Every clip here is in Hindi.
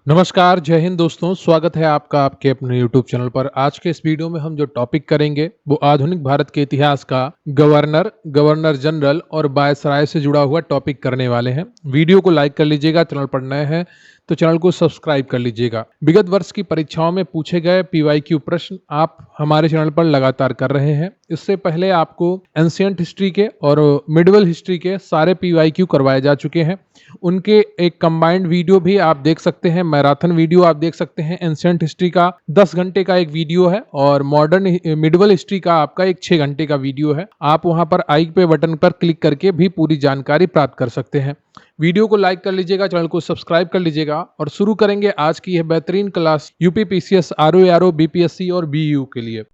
नमस्कार, जय हिंद दोस्तों। स्वागत है आपका आपके अपने यूट्यूब चैनल पर। आज के इस वीडियो में हम जो टॉपिक करेंगे वो आधुनिक भारत के इतिहास का गवर्नर, गवर्नर जनरल और वायसराय से जुड़ा हुआ टॉपिक करने वाले हैं। वीडियो को लाइक कर लीजिएगा, चैनल पर नए हैं तो चैनल को सब्सक्राइब कर लीजिएगा। विगत वर्ष की परीक्षाओं में पूछे गए पीवाईक्यू प्रश्न आप हमारे चैनल पर लगातार कर रहे हैं। इससे पहले आपको एंशिएंट हिस्ट्री के और मिडिवल हिस्ट्री के सारे पीवाईक्यू करवाए जा चुके हैं। उनके एक कंबाइंड वीडियो भी आप देख सकते हैं, मैराथन वीडियो आप देख सकते हैं। एंशिएंट हिस्ट्री का 10 घंटे का एक वीडियो है और मॉडर्न मिडिवल हिस्ट्री का आपका एक 6 घंटे का वीडियो है। आप वहां पर आई पे बटन पर क्लिक करके भी पूरी जानकारी प्राप्त कर सकते हैं। वीडियो को लाइक कर लीजिएगा, चैनल को सब्सक्राइब कर लीजिएगा और शुरू करेंगे आज की यह बेहतरीन class UP PCS, RO, BPSC और बीयू के लिए।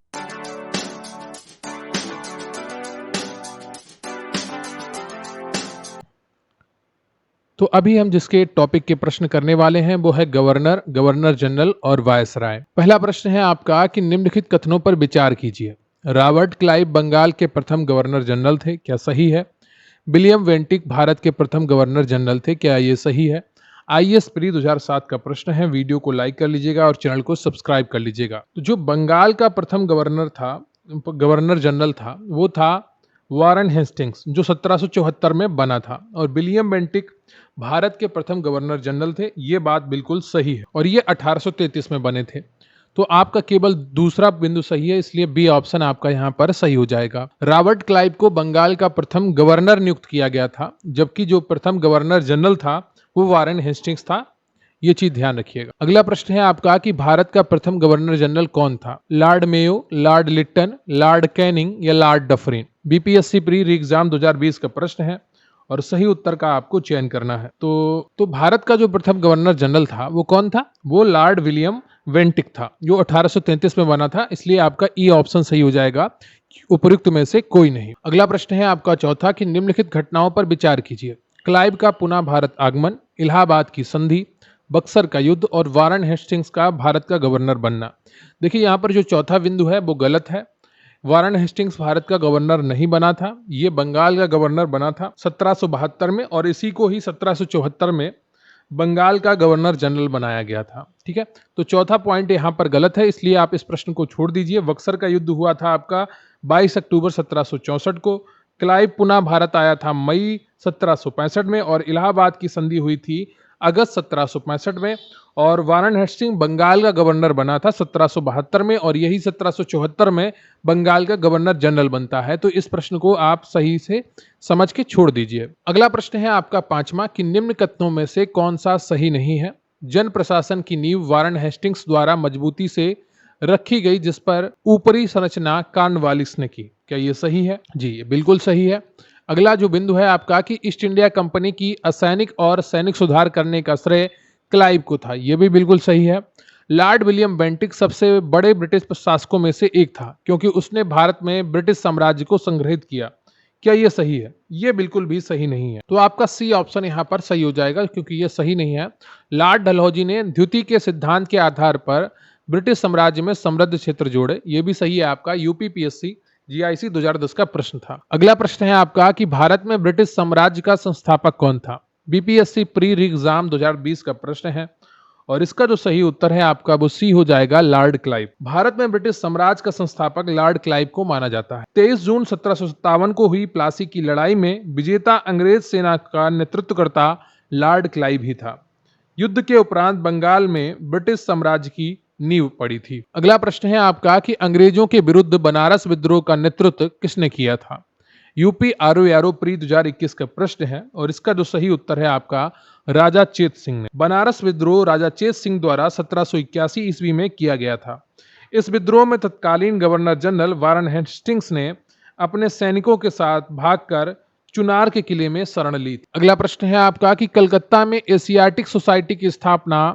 तो अभी हम जिसके टॉपिक के प्रश्न करने वाले हैं वो है गवर्नर, गवर्नर जनरल और वायसराय। पहला प्रश्न है आपका कि निम्नलिखित कथनों पर विचार कीजिए। रॉबर्ट क्लाइव बंगाल के प्रथम गवर्नर जनरल थे, क्या सही है? विलियम वेंटिक भारत के प्रथम गवर्नर जनरल थे, क्या ये सही है? आईएएस प्री 2007 का प्रश्न है। वीडियो को लाइक कर लीजिएगा और चैनल को सब्सक्राइब कर लीजिएगा। तो जो बंगाल का प्रथम गवर्नर था, गवर्नर जनरल था, वो था वारन हेस्टिंग्स, जो 1774 में बना था। और विलियम बेंटिक भारत के प्रथम गवर्नर जनरल थे। ये बात बिल्कुल सही है और ये 1833 में बने थे। तो आपका केवल दूसरा बिंदु सही है, इसलिए बी ऑप्शन आपका यहाँ पर सही हो जाएगा। रॉबर्ट क्लाइव को बंगाल का प्रथम गवर्नर नियुक्त किया गया था, जबकि जो प्रथम गवर्नर जनरल था वो वारन हेस्टिंग्स था। ये चीज ध्यान रखिएगा। अगला प्रश्न है आपका कि भारत का प्रथम गवर्नर जनरल कौन था? Lord Mayo, lord Lytton, lord Canning या lord Dufferin? BPSC pre exam 2020 का प्रश्न है और सही उत्तर का आपको चयन करना है। तो भारत का जो प्रथम गवर्नर जनरल था वो कौन था? वो लॉर्ड विलियम वेंटिक था, जो 1833 में बना था। इसलिए आपका ई ऑप्शन सही हो जाएगा, उपयुक्त में से कोई नहीं। अगला प्रश्न है आपका चौथा कि निम्नलिखित घटनाओं पर विचार कीजिए। क्लाइव का पुनः भारत आगमन, इलाहाबाद की संधि, बक्सर का युद्ध और वारन हेस्टिंग्स का भारत का गवर्नर बनना। देखिए यहाँ पर जो चौथा बिंदु है वो गलत है। वारन हेस्टिंग्स भारत का गवर्नर नहीं बना था, ये बंगाल का गवर्नर बना था 1772 में, और इसी को ही 1774 में बंगाल का गवर्नर जनरल बनाया गया था। ठीक है, तो चौथा पॉइंट यहाँ पर गलत है, इसलिए आप इस प्रश्न को छोड़ दीजिए। बक्सर का युद्ध हुआ था आपका 22 अक्टूबर 1764 को। क्लाइव पुनः भारत आया था मई 1765 में और इलाहाबाद की संधि हुई थी अगस्त 1765 में। और वारन हेस्टिंग बंगाल का गवर्नर बना था 1772 में और यही 1774 में बंगाल का गवर्नर जनरल बनता है। तो इस प्रश्न को आप सही से समझ के छोड़ दीजिए। अगला प्रश्न है आपका पांचवा कि निम्न कथनों में से कौन सा सही नहीं है? जन प्रशासन की नींव वारन हेस्टिंग्स द्वारा मजबूती से रखी गई, जिस पर ऊपरी संरचना कॉर्नवालिस ने की, क्या ये सही है? जी, ये बिल्कुल सही है। अगला जो बिंदु है आपका कि ईस्ट इंडिया कंपनी की असैनिक और सैनिक सुधार करने का श्रेय क्लाइव को था, यह भी बिल्कुल सही है। लॉर्ड विलियम बेंटिक सबसे बड़े ब्रिटिश प्रशासकों में से एक था, क्योंकि उसने भारत में ब्रिटिश साम्राज्य को संग्रहित किया, क्या यह सही है? यह बिल्कुल भी सही नहीं है। तो आपका सी ऑप्शन यहां पर सही हो जाएगा, क्योंकि यह सही नहीं है। लॉर्ड डलहौजी ने द्वितीय के सिद्धांत के आधार पर ब्रिटिश साम्राज्य में समृद्ध क्षेत्र जोड़े, यह भी सही है। आपका यूपीपीएससी जीआईसी 2010 का प्रश्न था। अगला प्रश्न है आपका कि भारत में ब्रिटिश साम्राज्य का संस्थापक कौन था? बीपीएससी प्री एग्जाम 2020 का प्रश्न है और इसका जो सही उत्तर है आपका वो सी हो जाएगा, लॉर्ड क्लाइव। भारत में ब्रिटिश साम्राज्य का संस्थापक लॉर्ड क्लाइव को माना जाता है। 23 जून 1757 को हुई प्लासी की लड़ाई में विजेता अंग्रेज सेना का नेतृत्वकर्ता लॉर्ड क्लाइव ही था। युद्ध के उपरांत बंगाल में ब्रिटिश साम्राज्य की नींव पड़ी थी। अगला प्रश्न है आपका कि अंग्रेजों के विरुद्ध बनारस विद्रोह का नेतृत्व किसने किया था? यूपी आरओ प्री 2021 का प्रश्न है और इसका जो सही उत्तर है आपका राजा चेत सिंह ने। बनारस विद्रोह राजा चेत सिंह द्वारा 1781 ईस्वी में किया गया था। इस विद्रोह में तत्कालीन गवर्नर जनरल वारन हेस्टिंग्स ने अपने सैनिकों के साथ भागकर चुनार के किले में शरण ली थी। अगला प्रश्न है आपका कि कलकत्ता में एशियाटिक सोसाइटी की स्थापना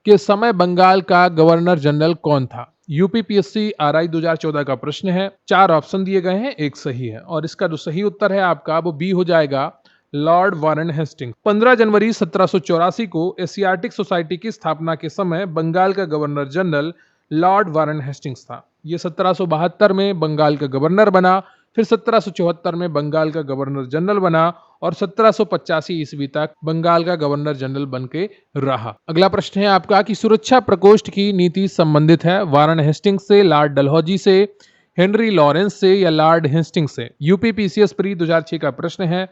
के समय बंगाल का गवर्नर जनरल कौन था? यूपीपीएससी आरआई 2014 का प्रश्न है। 4 ऑप्शन दिए गए हैं, एक सही है और इसका जो सही उत्तर है आपका वो बी हो जाएगा, लॉर्ड वारन हेस्टिंग्स। 15 जनवरी 1784 को एशियाटिक सोसाइटी की स्थापना के समय बंगाल का governor general Lord Warren Hastings था। ये 1772 में बंगाल का गवर्नर बना, फिर 1774 में बंगाल का गवर्नर जनरल बना और 1785 ईस्वी तक बंगाल का गवर्नर जनरल बन के रहा। अगला प्रश्न है आपका कि सुरक्षा प्रकोष्ठ की नीति संबंधित है वारन हेस्टिंग्स से, लॉर्ड डलहौजी से, हेनरी लॉरेंस से या लॉर्ड हेस्टिंग्स से। यूपी पीसीएस प्री 2006 का प्रश्न है।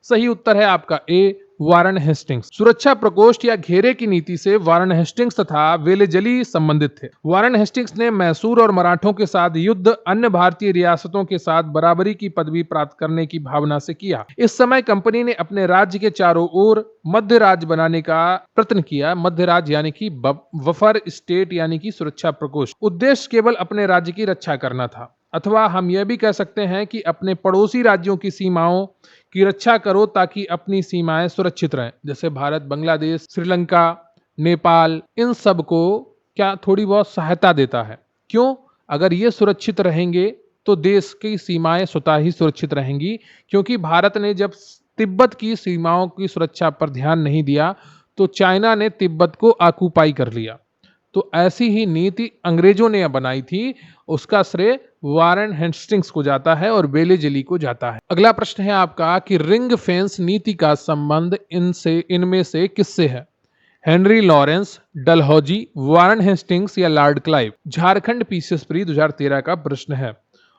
सही उत्तर है आपका ए, वारन हेस्टिंग्स। सुरक्षा प्रकोष्ठ या घेरे की नीति से वारन हेस्टिंग्स तथा वेलेजली संबंधित थे। वारन हेस्टिंग्स ने मैसूर और मराठों के साथ युद्ध अन्य भारतीय रियासतों के साथ बराबरी की पदवी प्राप्त करने की भावना से किया। इस समय कंपनी ने अपने राज्य के चारों ओर मध्य राज्य बनाने का प्रयत्न किया। मध्य राज्य यानी कि बफर स्टेट यानी कि सुरक्षा प्रकोष्ठ। उद्देश्य केवल अपने राज्य की रक्षा करना था, अथवा हम यह भी कह सकते हैं कि अपने पड़ोसी राज्यों की सीमाओं की रक्षा करो ताकि अपनी सीमाएं सुरक्षित रहें। जैसे भारत, बांग्लादेश, श्रीलंका, नेपाल, इन सब को क्या थोड़ी बहुत सहायता देता है। क्यों? अगर ये सुरक्षित रहेंगे तो देश की सीमाएं स्वतः ही सुरक्षित रहेंगी। क्योंकि भारत ने जब तिब्बत की सीमाओं की सुरक्षा पर ध्यान नहीं दिया तो चाइना ने तिब्बत को ऑक्युपाई कर लिया। तो ऐसी ही नीति अंग्रेजों ने बनाई थी, उसका श्रेय वारन हेस्टिंग्स को जाता है और वेलेजली को जाता है। अगला प्रश्न है आपका कि रिंग फेंस नीति का संबंध इनमें से किससे है? Henry Lawrence, Dalhousie, Warren Hastings या lord Clive. Jharkhand PCS pre 2013 का प्रश्न है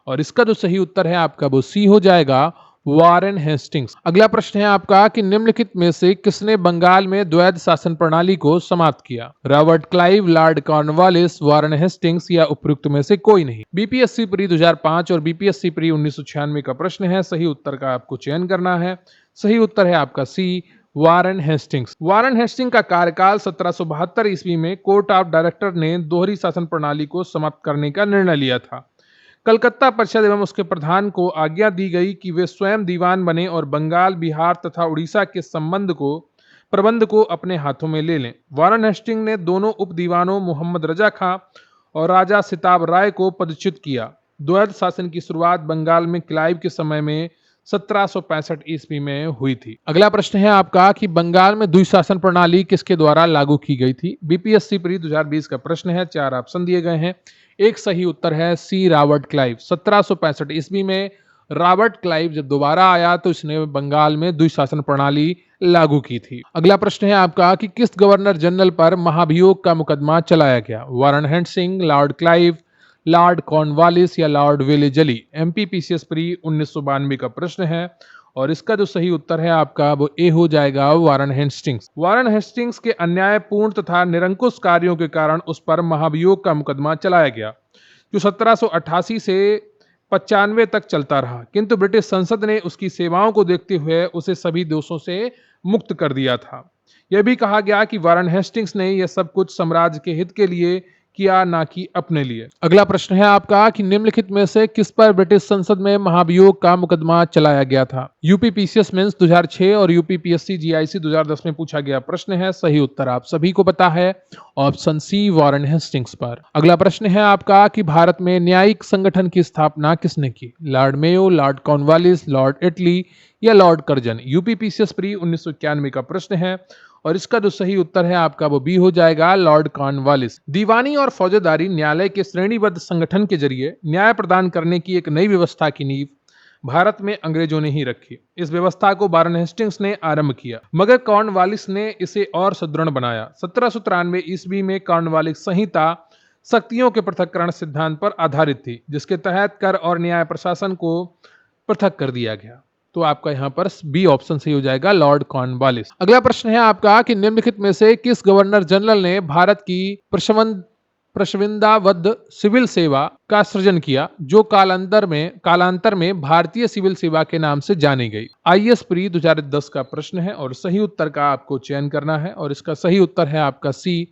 और इसका जो सही उत्तर है आपका वो सी हो जाएगा, वारन हेस्टिंग्स। अगला प्रश्न है आपका कि निम्नलिखित में से किसने बंगाल में द्वैध शासन प्रणाली को समाप्त किया? Robert Clive, lord Cornwallis, वारन Hastings या उपयुक्त में से कोई नहीं। बीपीएससी प्री 2005 और बीपीएससी प्री 1996 का प्रश्न है। सही उत्तर का आपको चयन करना है। सही उत्तर है आपका सी, वारन हेस्टिंग्स। वारन हेस्टिंग्स का कार्यकाल 1772 ईस्वी में कोर्ट ऑफ डायरेक्टर ने दोहरी शासन प्रणाली को समाप्त करने का निर्णय लिया था। कलकत्ता परिषद एवं उसके प्रधान को आज्ञा दी गई कि वे स्वयं दीवान बने और बंगाल, बिहार तथा उड़ीसा के प्रबंध को अपने हाथों में ले लें। वारन हेस्टिंग्स ने दोनों उप दीवानों मोहम्मद रजा खां और राजा सिताब राय को पदच्युत किया। द्वैध शासन की शुरुआत बंगाल में क्लाइव के समय में 1765 ईस्वी में हुई थी। अगला प्रश्न है आपका कि बंगाल में द्विशासन प्रणाली किसके द्वारा लागू की गई थी? बीपीएससी प्री 2020 का प्रश्न है। 4 ऑप्शन दिए गए हैं। एक सही उत्तर है सी, रॉबर्ट क्लाइव। 1765 ईस्वी में रॉबर्ट क्लाइव जब दोबारा आया तो इसने बंगाल में द्विशासन प्रणाली लागू की थी। अगला प्रश्न है आपका कि किस गवर्नर जनरल पर महाभियोग का मुकदमा चलाया गया? Warren Hastings, lord Clive, lord Cornwallis या lord Wellesley. MP PCS pre 1992 का प्रश्न है और इसका जो सही उत्तर है आपका वो ए हो जाएगा, वारन हेस्टिंग्स। वारन हेस्टिंग्स के अन्यायपूर्ण तथा निरंकुश कार्यों के कारण उस पर महाभियोग का मुकदमा चलाया गया, जो 1788 से 95 तक चलता रहा, किंतु ब्रिटिश संसद ने उसकी सेवाओं को देखते हुए उसे सभी दोषों से मुक्त कर दिया था। यह भी कहा गया कि वारन हेस्टिंग्स ने यह सब कुछ साम्राज्य के हित के लिए किया, ना कि अपने लिए। अगला प्रश्न है आपका कि निम्नलिखित में से किस पर ब्रिटिश संसद में महाभियोग का मुकदमा चलाया गया था? यूपी पीसीएस मेंस 2006 और यूपी पीएससी जीआईसी 2010 में पूछा गया प्रश्न है। सही उत्तर आप सभी को पता है, ऑप्शन सी, वारन हेस्टिंग्स पर। अगला प्रश्न है आपका कि भारत में न्यायिक संगठन की स्थापना किसने की? Lord Mayo, lord Cornwallis, lord Attlee या lord Curzon. UP PCS pre 1991 का प्रश्न है और इसका जो सही उत्तर है आपका वो बी हो जाएगा, लॉर्ड कॉर्नवालिस। दीवानी और फौजदारी न्यायालय के श्रेणीबद्ध संगठन के जरिए न्याय प्रदान करने की एक नई व्यवस्था की नींव भारत में अंग्रेजों ने ही रखी। इस व्यवस्था को वारन हेस्टिंग्स ने आरंभ किया, मगर कॉर्नवालिस ने इसे और सुदृढ़ बनाया। 1793 ईस्वी में कॉर्नवालिस संहिता शक्तियों के पृथक्करण सिद्धांत पर आधारित थी, जिसके तहत कर और न्याय प्रशासन को पृथक कर दिया गया। तो आपका यहाँ पर बी ऑप्शन सही हो जाएगा, लॉर्ड कॉर्नवालिस। अगला प्रश्न है आपका कि निम्नलिखित में से किस गवर्नर जनरल ने भारत की प्रशविंदाबद्ध सिविल सेवा का सृजन किया, जो कालांतर में भारतीय सिविल सेवा के नाम से जानी गई? आईएएस प्री 2010 का प्रश्न है और सही उत्तर का आपको चयन करना है और इसका सही उत्तर है आपका सी,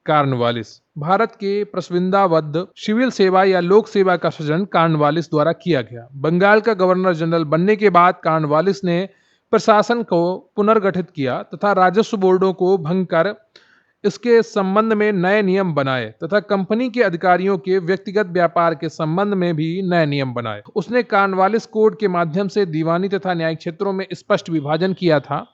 कॉर्नवालिस। भारत के प्रशविंदाबद्ध सिविल सेवा या लोक सेवा का सृजन कॉर्नवालिस द्वारा किया गया। बंगाल का गवर्नर जनरल बनने के बाद कॉर्नवालिस ने प्रशासन को पुनर्गठित किया तथा राजस्व बोर्डों को भंग कर इसके संबंध में नए नियम बनाए तथा कंपनी के अधिकारियों के व्यक्तिगत व्यापार के संबंध में भी नए नियम बनाए। उसने कॉर्नवालिस कोड के माध्यम से दीवानी तथा न्यायिक क्षेत्रों में स्पष्ट विभाजन किया था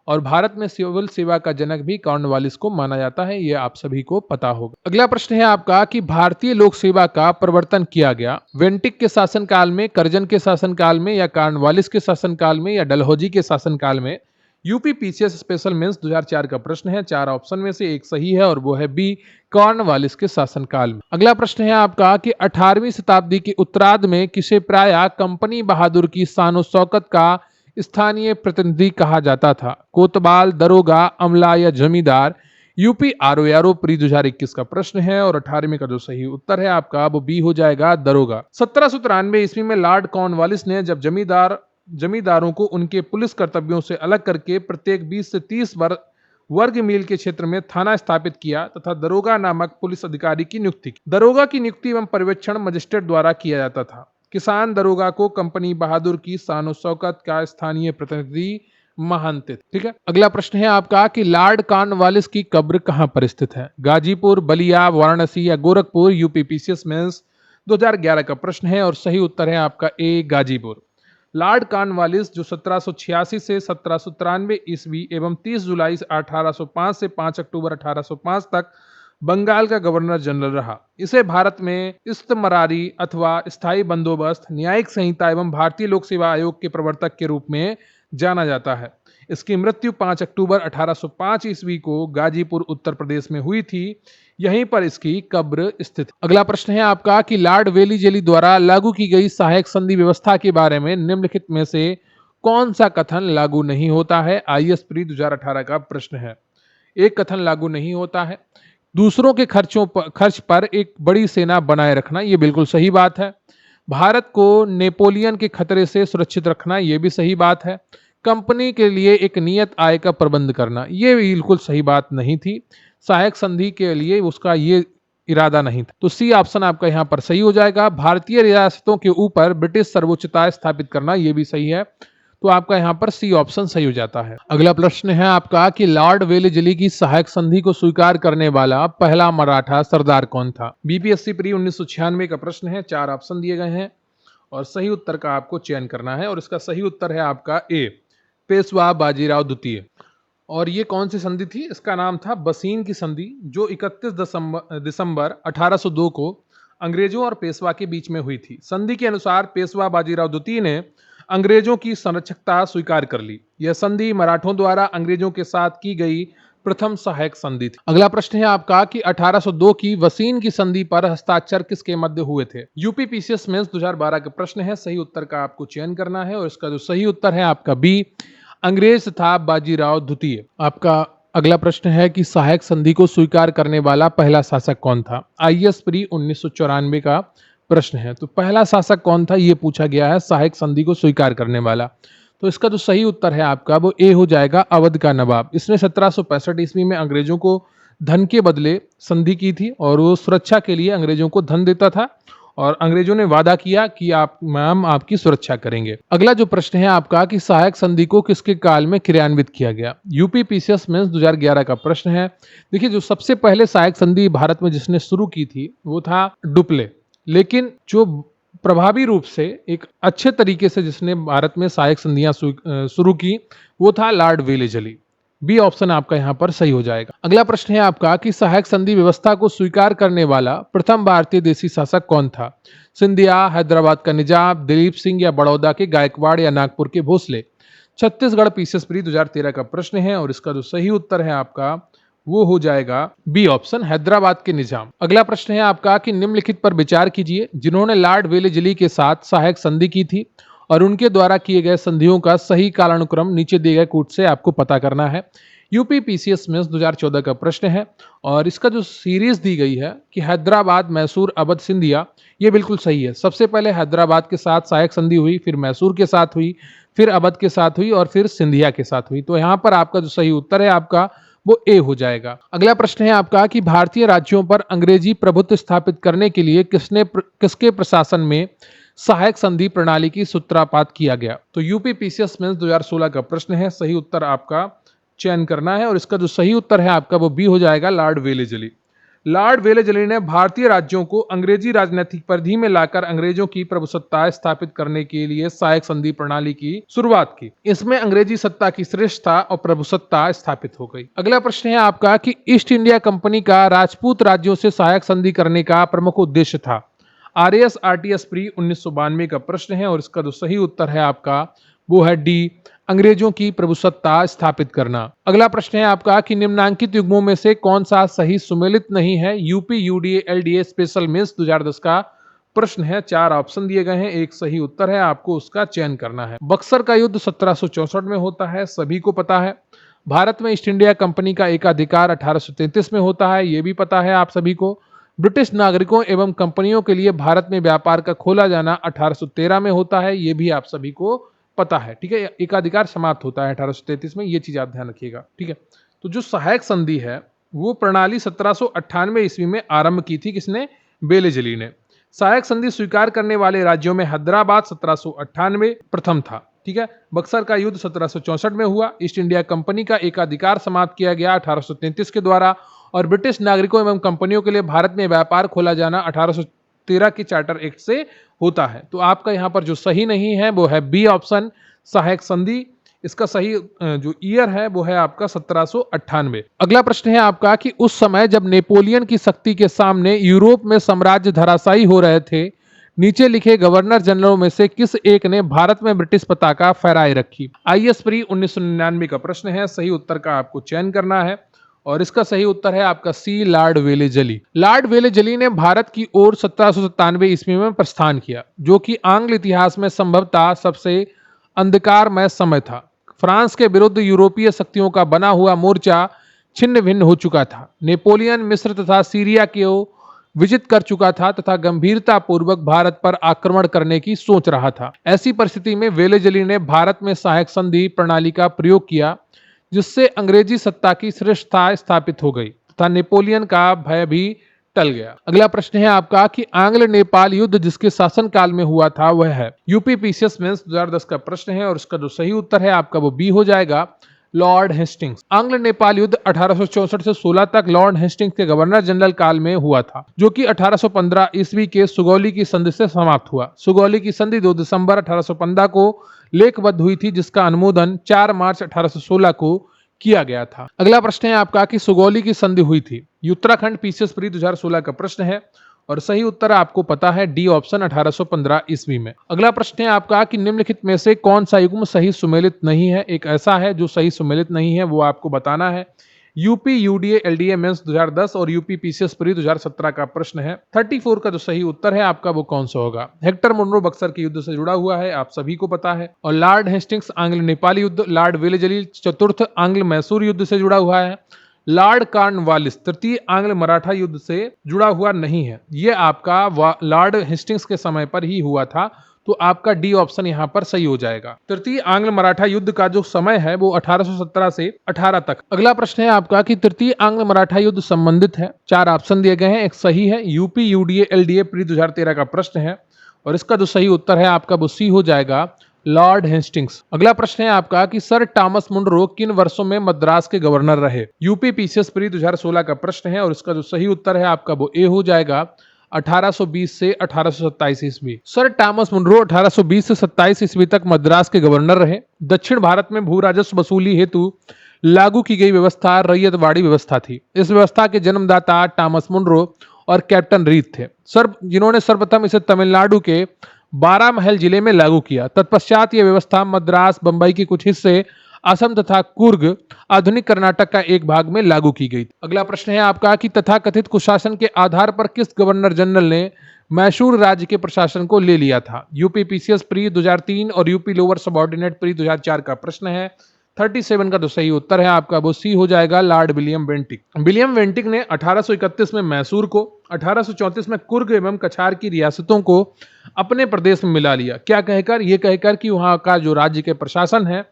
और भारत में सिविल सेवा का जनक भी कॉर्नवालिस को माना जाता है, यह आप सभी को पता होगा। अगला प्रश्न है आपका कि भारतीय लोक सेवा का प्रवर्तन किया गया वेंटिक के शासनकाल में, कर्जन के शासनकाल में, या कॉर्नवालिस के शासनकाल में, या डलहौजी के शासनकाल में। यूपी पीसीएस स्पेशल मेंस 2004 का प्रश्न है। 4 ऑप्शन में से एक सही है और वो है बी, कॉर्नवालिस के शासनकाल में। अगला प्रश्न है आपका कि 18वीं शताब्दी के उत्तरार्ध में किसे प्रायः कंपनी बहादुर की शान शौकत का स्थानीय प्रतिनिधि कहा जाता था? कोतवाल, दरोगा, अमला या जमींदार? यूपी आरओ प्री 2021 का प्रश्न है और 18वीं का जो सही उत्तर है आपका वो बी हो जाएगा, दरोगा। 1793 ईस्वी में लॉर्ड कॉर्नवालिस ने जब जमींदारों को उनके पुलिस कर्तव्यों से अलग करके प्रत्येक 20 से 30 वर्ग मील के क्षेत्र में थाना स्थापित किया तथा दरोगा नामक पुलिस अधिकारी की नियुक्ति की। दरोगा की नियुक्ति एवं पर्यवेक्षण मजिस्ट्रेट द्वारा किया जाता था। किसान दरोगा को कंपनी बहादुर की शान शौकत का स्थानीय प्रतिनिधि मानते थे। ठीक है, अगला प्रश्न है आपका कि लॉर्ड कॉर्नवालिस की कब्र कहां पर स्थित है? गाजीपुर, बलिया, वाराणसी या गोरखपुर? यूपी पीसीएस मेंस 2011 का प्रश्न है और सही उत्तर है आपका ए, गाजीपुर। लॉर्ड कॉर्नवालिस जो 1786 से 1793 ईस्वी एवं 30 जुलाई 1805 से 5 अक्टूबर 1805 तक बंगाल का गवर्नर जनरल रहा। इसे भारत में इस्तमरारी अथवा स्थायी बंदोबस्त, न्यायिक संहिता एवं भारतीय लोक सेवा आयोग के प्रवर्तक के रूप में जाना जाता है। इसकी मृत्यु 5 अक्टूबर 1805 ईस्वी को गाजीपुर उत्तर प्रदेश में हुई थी। यहीं पर इसकी कब्र स्थित। अगला प्रश्न है आपका कि लॉर्ड वेलीजेली द्वारा लागू की गई सहायक संधि व्यवस्था के बारे में निम्नलिखित में से कौन सा कथन लागू नहीं होता है? आईएएस प्री 2018 का प्रश्न है। एक कथन लागू नहीं होता है, दूसरों के खर्च पर एक बड़ी सेना बनाए रखना, यह बिल्कुल सही बात है। भारत को नेपोलियन के खतरे से सुरक्षित रखना, यह भी सही बात है। कंपनी के लिए एक नियत आय का प्रबंध करना, यह बिल्कुल सही बात नहीं थी। सहायक संधि के लिए उसका ये इरादा नहीं था। तो सी ऑप्शन आपका यहाँ पर सही हो जाएगा। भारतीय रियासतों के ऊपर ब्रिटिश सर्वोच्चता स्थापित करना, यह भी सही है। तो आपका यहाँ पर सी ऑप्शन सही हो जाता है। अगला प्रश्न है आपका कि लॉर्ड वेलीजेली की सहायक संधि को स्वीकार करने वाला पहला मराठा सरदार कौन था? बीपीएससी प्री 1996 का प्रश्न है। 4 ऑप्शन दिए गए हैं और सही उत्तर का आपको चयन करना है और इसका सही उत्तर है आपका ए, पेशवा बाजीराव द्वितीय। और ये कौन सी संधि थी? इसका नाम था बसीन की संधि, जो 31 दिसंबर 1802 को अंग्रेजों और पेशवा के बीच में हुई थी। संधि के अनुसार पेशवा बाजीराव द्वितीय ने अंग्रेजों की संरक्षकता स्वीकार कर ली। यह संधि मराठों द्वारा अंग्रेजों के साथ की गई प्रथम सहायक संधि थी। अगला प्रश्न है आपका कि 1802 की वसीन की संधि पर हस्ताक्षर किसके मध्य हुए थे? यूपी पीसीएस मेंस 2012 का प्रश्न है। सही उत्तर का आपको चयन करना है और इसका जो सही उत्तर है आपका बी, अंग्रेज तथा बाजीराव द्वितीय। आपका अगला प्रश्न है कि सहायक संधि को स्वीकार करने वाला पहला शासक कौन था? आईएएस प्री 1994 का प्रश्न है। तो पहला शासक कौन था ये पूछा गया है, सहायक संधि को स्वीकार करने वाला। तो इसका जो सही उत्तर है आपका वो ए हो जाएगा, अवध का नवाब। इसने 1765 ईस्वी में अंग्रेजों को धन के बदले संधि की थी और वो सुरक्षा के लिए अंग्रेजों को धन देता था और अंग्रेजों ने वादा किया कि हम आपकी सुरक्षा करेंगे। अगला जो प्रश्न है आपका कि सहायक संधि को किसके काल में क्रियान्वित किया गया? यूपी पीसीएस मेंस 2011 का प्रश्न है। देखिए, जो सबसे पहले सहायक संधि भारत में जिसने शुरू की थी वो था डुप्ले, लेकिन जो प्रभावी रूप से एक अच्छे तरीके से जिसने भारत में सहायक संधियां शुरू की वो था लॉर्ड वेलीजेली। बी ऑप्शन आपका यहां पर सही हो जाएगा। अगला प्रश्न है आपका कि सहायक संधि व्यवस्था को स्वीकार करने वाला प्रथम भारतीय देशी शासक कौन था? सिंधिया, हैदराबाद का निजाम, दिलीप सिंह या बड़ौदा के गायकवाड़ या नागपुर के भोसले? छत्तीसगढ़ पीसीएस प्री 2013 का प्रश्न है और इसका जो सही उत्तर है आपका वो हो जाएगा बी ऑप्शन, हैदराबाद के निजाम। अगला प्रश्न है आपका कि निम्नलिखित पर विचार कीजिए जिन्होंने लॉर्ड वेलीजेली के साथ सहायक संधि की थी और उनके द्वारा किए गए संधियों का सही कालानुक्रम नीचे दिए गए कूट से आपको पता करना है। यूपी पीसीएस में 2014 का प्रश्न है और इसका जो सीरीज दी गई है कि हैदराबाद, मैसूर, अवध, सिंधिया, ये बिल्कुल सही है। सबसे पहले हैदराबाद के साथ सहायक संधि हुई, फिर मैसूर के साथ हुई, फिर अवध के साथ हुई और फिर सिंधिया के साथ हुई। तो यहाँ पर आपका जो सही उत्तर है आपका वो ए हो जाएगा। अगला प्रश्न है आपका कि भारतीय राज्यों पर अंग्रेजी प्रभुत्व स्थापित करने के लिए किसके प्रशासन में सहायक संधि प्रणाली की सूत्रपात किया गया? तो यूपी पीसीएस में 2016 का प्रश्न है। सही उत्तर आपका चयन करना है और इसका जो सही उत्तर है आपका वो बी हो जाएगा, लॉर्ड वेलीजेली। लॉर्ड वेलेजली ने भारतीय राज्यों को अंग्रेजी राजनीतिक परिधि में लाकर अंग्रेजों की प्रभुसत्ता स्थापित करने के लिए सहायक संधि प्रणाली की शुरुआत की। इसमें अंग्रेजी सत्ता की श्रेष्ठता और प्रभुसत्ता स्थापित हो गई। अगला प्रश्न है आपका कि ईस्ट इंडिया कंपनी का राजपूत राज्यों से सहायक संधि करने का प्रमुख उद्देश्य था। आरएस आरटीएस प्री 1992 का प्रश्न है और इसका जो सही उत्तर है आपका वो है डी, अंग्रेजों की प्रभुसत्ता स्थापित करना। अगला प्रश्न है आपका कि निम्नांकित युग्मों में से कौन सा सही सुमेलित नहीं है। UP UDA LDA special mains 2010 का प्रश्न है। 4 ऑप्शन दिए गए हैं, एक सही उत्तर है, आपको उसका चयन करना है। बक्सर का युद्ध 1764 में होता है, सभी को पता है। भारत में ईस्ट इंडिया कंपनी का एकाधिकार 1833 में होता है, ये भी पता है आप सभी को। ब्रिटिश नागरिकों एवं कंपनियों के लिए भारत में व्यापार का खोला जाना 1813 में होता है, ये भी आप सभी को पता है। ठीक है, एकाधिकार समाप्त होता है 1833 में, ये चीज आप ध्यान रखिएगा। ठीक है, तो जो सहायक संधि है वो प्रणाली 1798 ईस्वी में आरंभ की थी, किसने? वेलेजली ने। सहायक संधि स्वीकार करने वाले राज्यों में हैदराबाद 1798 प्रथम था। ठीक है, बक्सर का युद्ध 1764 में हुआ। ईस्ट इंडिया कंपनी का एकाधिकार समाप्त किया गया 1833 के द्वारा और ब्रिटिश नागरिकों एवं कंपनियों के लिए भारत में व्यापार खोला जाना 1813 के चार्टर एक्ट से होता है। तो आपका यहाँ पर जो सही नहीं है वो है बी ऑप्शन, सहायक संधि। इसका सही जो ईयर है वो है आपका 1798। अगला प्रश्न है आपका कि उस समय जब नेपोलियन की शक्ति के सामने यूरोप में साम्राज्य धराशायी हो रहे थे, नीचे लिखे गवर्नर जनरलों में से किस एक ने भारत में ब्रिटिश पताका फहराए रखी। आईएस प्री 1999 का प्रश्न है, सही उत्तर का आपको चयन करना है और इसका सही उत्तर है आपका सी, लॉर्ड वेलेजली। लॉर्ड वेलेजली ने भारत की ओर 1797 ईस्वी में प्रस्थान किया, जो कि आंग्ल इतिहास में संभवतः सबसे अंधकारमय समय था। फ्रांस के विरुद्ध यूरोपीय शक्तियों का बना हुआ मोर्चा छिन्न भिन्न हो चुका था। नेपोलियन मिस्र तथा सीरिया को विजित कर चुका था तथा गंभीरता पूर्वक भारत पर आक्रमण करने की सोच रहा था। ऐसी परिस्थिति में वेलेजली ने भारत में सहायक संधि प्रणाली का प्रयोग किया, जिससे अंग्रेजी सत्ता की श्रेष्ठता स्थापित हो गई तथा नेपोलियन का भय भी टल गया। अगला प्रश्न है आपका कि आंग्ल नेपाल युद्ध जिसके शासनकाल में हुआ था वह है। यूपी पीसीएस मेंस 2010 का प्रश्न है और इसका जो सही उत्तर है आपका वो बी हो जाएगा, लॉर्ड हेस्टिंग्स। आंग्ल नेपाल युद्ध 1864 से 16 तक लॉर्ड हेस्टिंग्स के गवर्नर जनरल काल में हुआ था, जो कि 1815 ईस्वी के सुगौली की संधि से समाप्त हुआ। सुगौली की संधि 2 दिसंबर 1815 को लेखबद्ध हुई थी, जिसका अनुमोदन 4 मार्च 1816 को किया गया था। अगला प्रश्न है आपका कि सुगौली की संधि हुई थी। उत्तराखंड पीसीएस प्री 2016 का प्रश्न है और सही उत्तर आपको पता है, डी ऑप्शन 1815 ईस्वी में। अगला प्रश्न है आपका कि निम्नलिखित में से कौन सा युग्म सही सुमेलित नहीं है। एक ऐसा है जो सही सुमेलित नहीं है, वो आपको बताना है। यूपी यूडीए एलडीए मेंस 2010 और यूपी पीसीएस प्री 2017 का प्रश्न है। 34 का जो सही उत्तर है आपका वो कौन सा होगा। हेक्टर मुनरो बक्सर के युद्ध से जुड़ा हुआ है, आप सभी को पता है। और लॉर्ड हेस्टिंग्स आंग्ल नेपाली युद्ध, लॉर्ड वेलेजली चतुर्थ आंग्ल मैसूर युद्ध से जुड़ा हुआ है। लॉर्ड कॉर्नवालिस तृतीय आंग्ल मराठा युद्ध से जुड़ा हुआ नहीं है, ये आपका लॉर्ड हेस्टिंग्स के समय पर ही हुआ था। तो आपका डी ऑप्शन यहां पर सही हो जाएगा। तृतीय आंग्ल मराठा युद्ध का जो समय है वो 1817 से 18 तक। अगला प्रश्न है आपका कि तृतीय आंग्ल मराठा युद्ध संबंधित है। 4 ऑप्शन दिए गए हैं, एक सही है। यूपी यूडीए एलडीए प्री 2013 का प्रश्न है और इसका जो सही उत्तर है आपका वो सी हो जाएगा, लॉर्ड हेस्टिंग्स। अगला प्रश्न है आपका कि सर टॉमस मुनरो किन वर्षों में मद्रास के गवर्नर रहे। यूपी पीसीएस प्री 2016 का प्रश्न है और इसका जो सही उत्तर है आपका वो ए हो जाएगा, 1820 से 1827 ईस्वी। सर टॉमस मुनरो 1820 से 27 ईस्वी तक मद्रास के गवर्नर रहे। दक्षिण भारत में भू राजस्व वसूली हेतु लागू की गई व्यवस्था रैयतवाड़ी व्यवस्था थी। इस व्यवस्था के जन्मदाता टॉमस मुनरो और कैप्टन रीड थे, जिन्होंने सर्वप्रथम इसे तमिलनाडु के 12 महल जिले में लागू किया। तत्पश्चात यह व्यवस्था मद्रास, बंबई के कुछ हिस्से, असम तथा कुर्ग, आधुनिक कर्नाटक का एक भाग में लागू की गई। अगला प्रश्न है आपका कि तथाकथित कुशासन के आधार पर किस गवर्नर जनरल ने मैसूर राज्य के प्रशासन को ले लिया था। यूपी पीसीएस प्री 2003 और यूपी लोअर सबऑर्डिनेट प्री 2004 का प्रश्न है। 37 का जो सही उत्तर है आपका वो सी हो जाएगा, Lord William Bentinck. William Bentinck ने 1831 में मैसूर को, 1834 में कुर्ग एवं कछार की रियासतों को अपने प्रदेश में मिला लिया। क्या कहकर? ये कहकर कि वहां का जो राज्य के प्रशासन है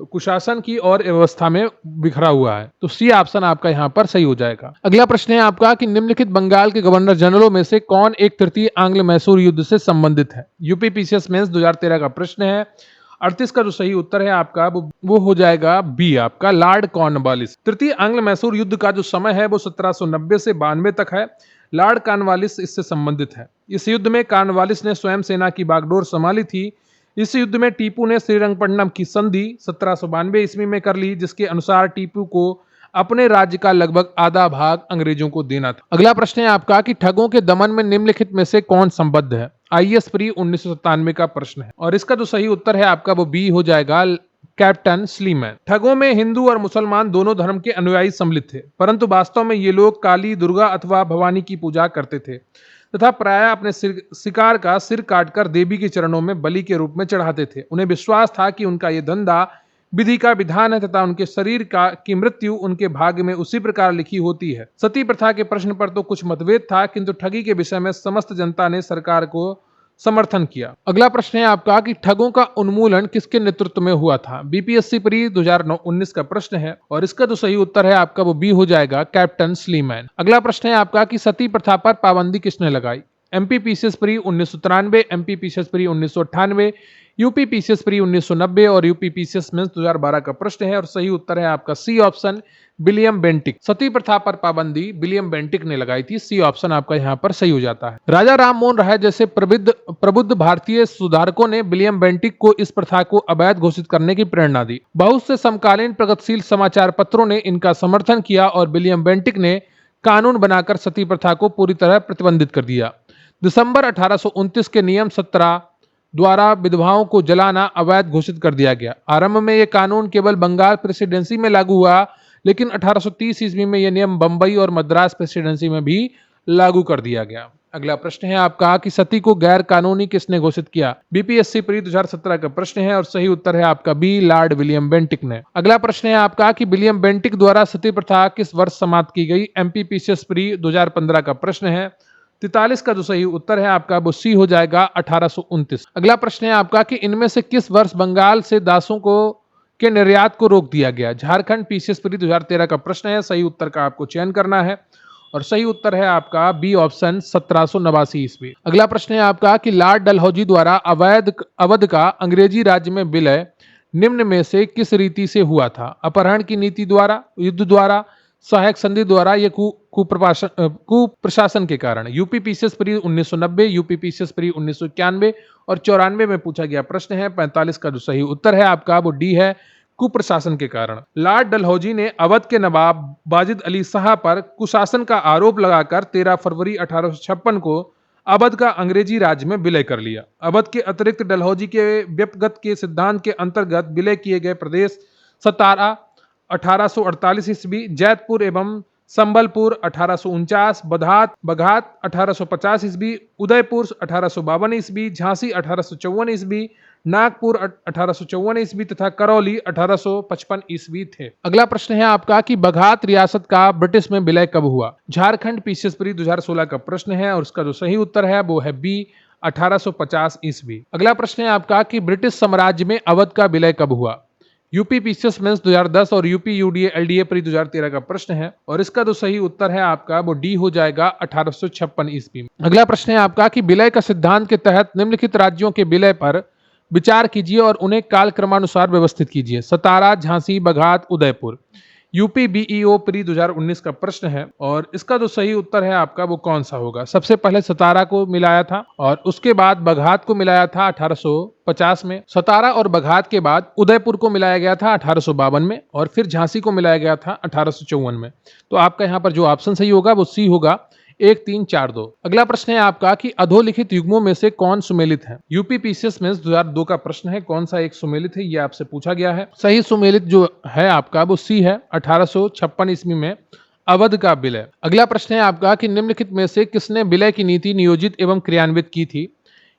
कुशासन की और व्यवस्था में बिखरा हुआ है। तो सी ऑप्शन आपका यहाँ पर सही हो जाएगा। अगला प्रश्न है आपका कि निम्नलिखित बंगाल के गवर्नर जनरलों में से कौन एक तृतीय आंग्ल मैसूर युद्ध से संबंधित है। यूपी पीसीएस मेंस 2013 का प्रश्न है। 38 का जो सही उत्तर है आपका वो हो जाएगा बी आपका लॉर्ड कॉर्नवालिस। तृतीय एंग्लो मैसूर युद्ध का जो समय है वो 1790 से 92 तक है। लॉर्ड कॉर्नवालिस इससे संबंधित है। इस युद्ध में कॉर्नवालिस ने स्वयं सेना की बागडोर संभाली थी। इस युद्ध में टीपू ने श्रीरंगपट्टनम की संधि 1792 ईस्वी में कर ली, जिसके अनुसार टीपू को अपने राज्य का लगभग आधा भाग अंग्रेजों को देना था। अगला प्रश्न है आपका कि ठगों के दमन में निम्नलिखित में से कौन संबद्ध है। आईएस प्री 1997 का प्रश्न है और इसका जो सही उत्तर है आपका वो बी हो जाएगा कैप्टन स्लीमैन। ठगों में हिंदू और मुसलमान दोनों धर्म के अनुयायी सम्मिलित थे, परंतु वास्तव में ये लोग काली, दुर्गा अथवा भवानी की पूजा करते थे तथा प्रायः अपने शिकार का सिर काटकर देवी के चरणों में बलि के रूप में चढ़ाते थे। उन्हें विश्वास था कि उनका यह धंधा विधि का विधान है तथा उनके शरीर की मृत्यु उनके भाग्य में उसी प्रकार लिखी होती है। सती प्रथा के प्रश्न पर तो कुछ मतभेद था, किंतु ठगी के विषय में समस्त जनता ने सरकार को समर्थन किया। अगला प्रश्न है आपका कि ठगों का उन्मूलन किसके नेतृत्व में हुआ था। बीपीएससी प्री 2019 का प्रश्न है और इसका जो सही उत्तर है आपका वो बी हो जाएगा कैप्टन स्लीमैन। अगला प्रश्न है आपका कि सती प्रथा पर पाबंदी किसने लगाई। MPPCS pre 1993, MPPCS pre 1998, UPPCS pre 1990 और यूपीपीसीएस मेंस 2012 का प्रश्न है और सही उत्तर है आपका सी ऑप्शन विलियम बेंटिक। सती प्रथा पर पाबंदी विलियम बेंटिक ने लगाई थी। सी ऑप्शन आपका यहाँ पर सही हो जाता है। राजा राम मोहन राय जैसे प्रबुद्ध भारतीय सुधारकों ने विलियम बेंटिक को इस प्रथा को अवैध घोषित करने की प्रेरणा दी। बहुत से समकालीन प्रगतिशील समाचार पत्रों ने इनका समर्थन किया और विलियम बेंटिक ने कानून बनाकर सती प्रथा को पूरी तरह प्रतिबंधित कर दिया। दिसंबर 1829 के नियम 17 द्वारा विधवाओं को जलाना अवैध घोषित कर दिया गया। आरंभ में यह कानून केवल बंगाल प्रेसिडेंसी में लागू हुआ, लेकिन 1830 ईस्वी में यह नियम बंबई और मद्रास प्रेसिडेंसी में भी लागू कर दिया गया। अगला प्रश्न है आपका कि सती को गैर कानूनी किसने घोषित किया। बीपीएससी प्री 2017 का प्रश्न है और सही उत्तर है आपका बी लॉर्ड विलियम बेंटिक ने। अगला प्रश्न है आपका कि विलियम बेंटिक द्वारा सती प्रथा किस वर्ष समाप्त की गई। एमपीपीसीएस प्री 2015 का प्रश्न है। 43 का जो सही उत्तर है आपका वो सी हो जाएगा 1829। अगला प्रश्न है आपका कि इनमें से किस वर्ष बंगाल से दासों के निर्यात को रोक दिया गया। झारखंड पीसीएस प्री 2013 का प्रश्न है। सही उत्तर का आपको चयन करना है और सही उत्तर है आपका बी ऑप्शन 1789 ईस्वी। अगला प्रश्न है आपका कि लॉर्ड डलहौजी द्वारा अवध का अंग्रेजी राज्य में विलय निम्न में से किस रीति से हुआ था। अपहरण की नीति द्वारा, युद्ध द्वारा, सहायक संधि द्वारा, या कुप्रशासन के कारण। यूपीपीसीएस प्री 1990, यूपीपीसीएस प्री 1991 और 94 में पूछा गया प्रश्न है। 45 का जो सही उत्तर है आपका वो डी है, कुप्रशासन के कारण। लॉर्ड डलहौजी ने अवध के नवाब वाजिद अली शाह पर कुशासन का आरोप लगाकर 13 फरवरी 1856 को अवध का अंग्रेजी राज्य में विलय कर लिया। अवध के अतिरिक्त डलहौजी के व्यपगत के सिद्धांत के अंतर्गत विलय किए गए प्रदेश सतारा 1848 ईस्वी, जैतपुर एवं संबलपुर 1849, बघात 1850 ईस्वी, उदयपुर 1852 ईस्वी, झांसी 1854 ईस्वी, नागपुर 1854 ईस्वी तथा करौली 1855 ईस्वी थे। अगला प्रश्न है आपका कि बघात रियासत का ब्रिटिश में विलय कब हुआ। झारखंड पीसीएस प्री 2016 का प्रश्न है और उसका जो सही उत्तर है वो है बी 1850 ईस्वी। अगला प्रश्न है आपका कि ब्रिटिश साम्राज्य में अवध का विलय कब हुआ। यूपीपीसीएस मेंस 2010 और यूपी यूडीए एलडीए प्री 2013 का प्रश्न है और इसका जो सही उत्तर है आपका वो डी हो जाएगा 1856 ईस्वी में। अगला प्रश्न है आपका कि विलय का सिद्धांत के तहत निम्नलिखित राज्यों के विलय पर विचार कीजिए और उन्हें कालक्रमानुसार व्यवस्थित कीजिए। Satara, Jhansi, Baghat, Udaipur. UP BEO pre 2019 का प्रश्न है और इसका जो सही उत्तर है आपका वो कौन सा होगा। सबसे पहले सतारा को मिलाया था और उसके बाद बघात को मिलाया था 1850 में। सतारा और बघात के बाद उदयपुर को मिलाया गया था 1852 में और फिर झांसी को मिलाया गया था 1854 में। तो आपका यहाँ पर जो ऑप्शन सही होगा वो सी होगा 1, 3, 4, 2। अगला प्रश्न है आपका कि अधोलिखित युग्मों में से कौन सुमेलित है। यूपीपीसीएस मेंस 2002 का प्रश्न है, कौन सा एक सुमेलित है ये आपसे पूछा गया है। सही सुमेलित जो है आपका वो सी है, 1856 ईस्वी में अवध का विलय। अगला प्रश्न है आपका कि निम्नलिखित में से किसने विलय की नीति नियोजित एवं क्रियान्वित की थी।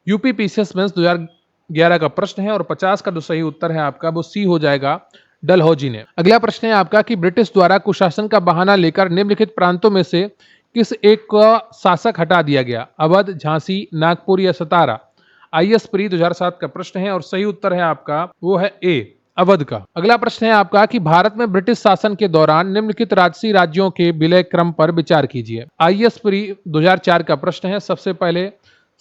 यूपीपीसीएस मेंस 2011 का प्रश्न है और 50 का जो सही उत्तर है आपका वो सी हो जाएगा, डलहौजी ने। अगला प्रश्न है आपका कि ब्रिटिश द्वारा कुशासन का बहाना लेकर निम्नलिखित प्रांतों में से किस एक का शासक हटा दिया गया। अवध, झांसी, नागपुर या सतारा। आईएएस प्री 2007 का प्रश्न है और सही उत्तर है आपका वो है ए, अवध का। अगला प्रश्न है आपका कि भारत में ब्रिटिश शासन के दौरान निम्नलिखित राजसी राज्यों के विलय क्रम पर विचार कीजिए। आईएएस प्री 2004 का प्रश्न है। सबसे पहले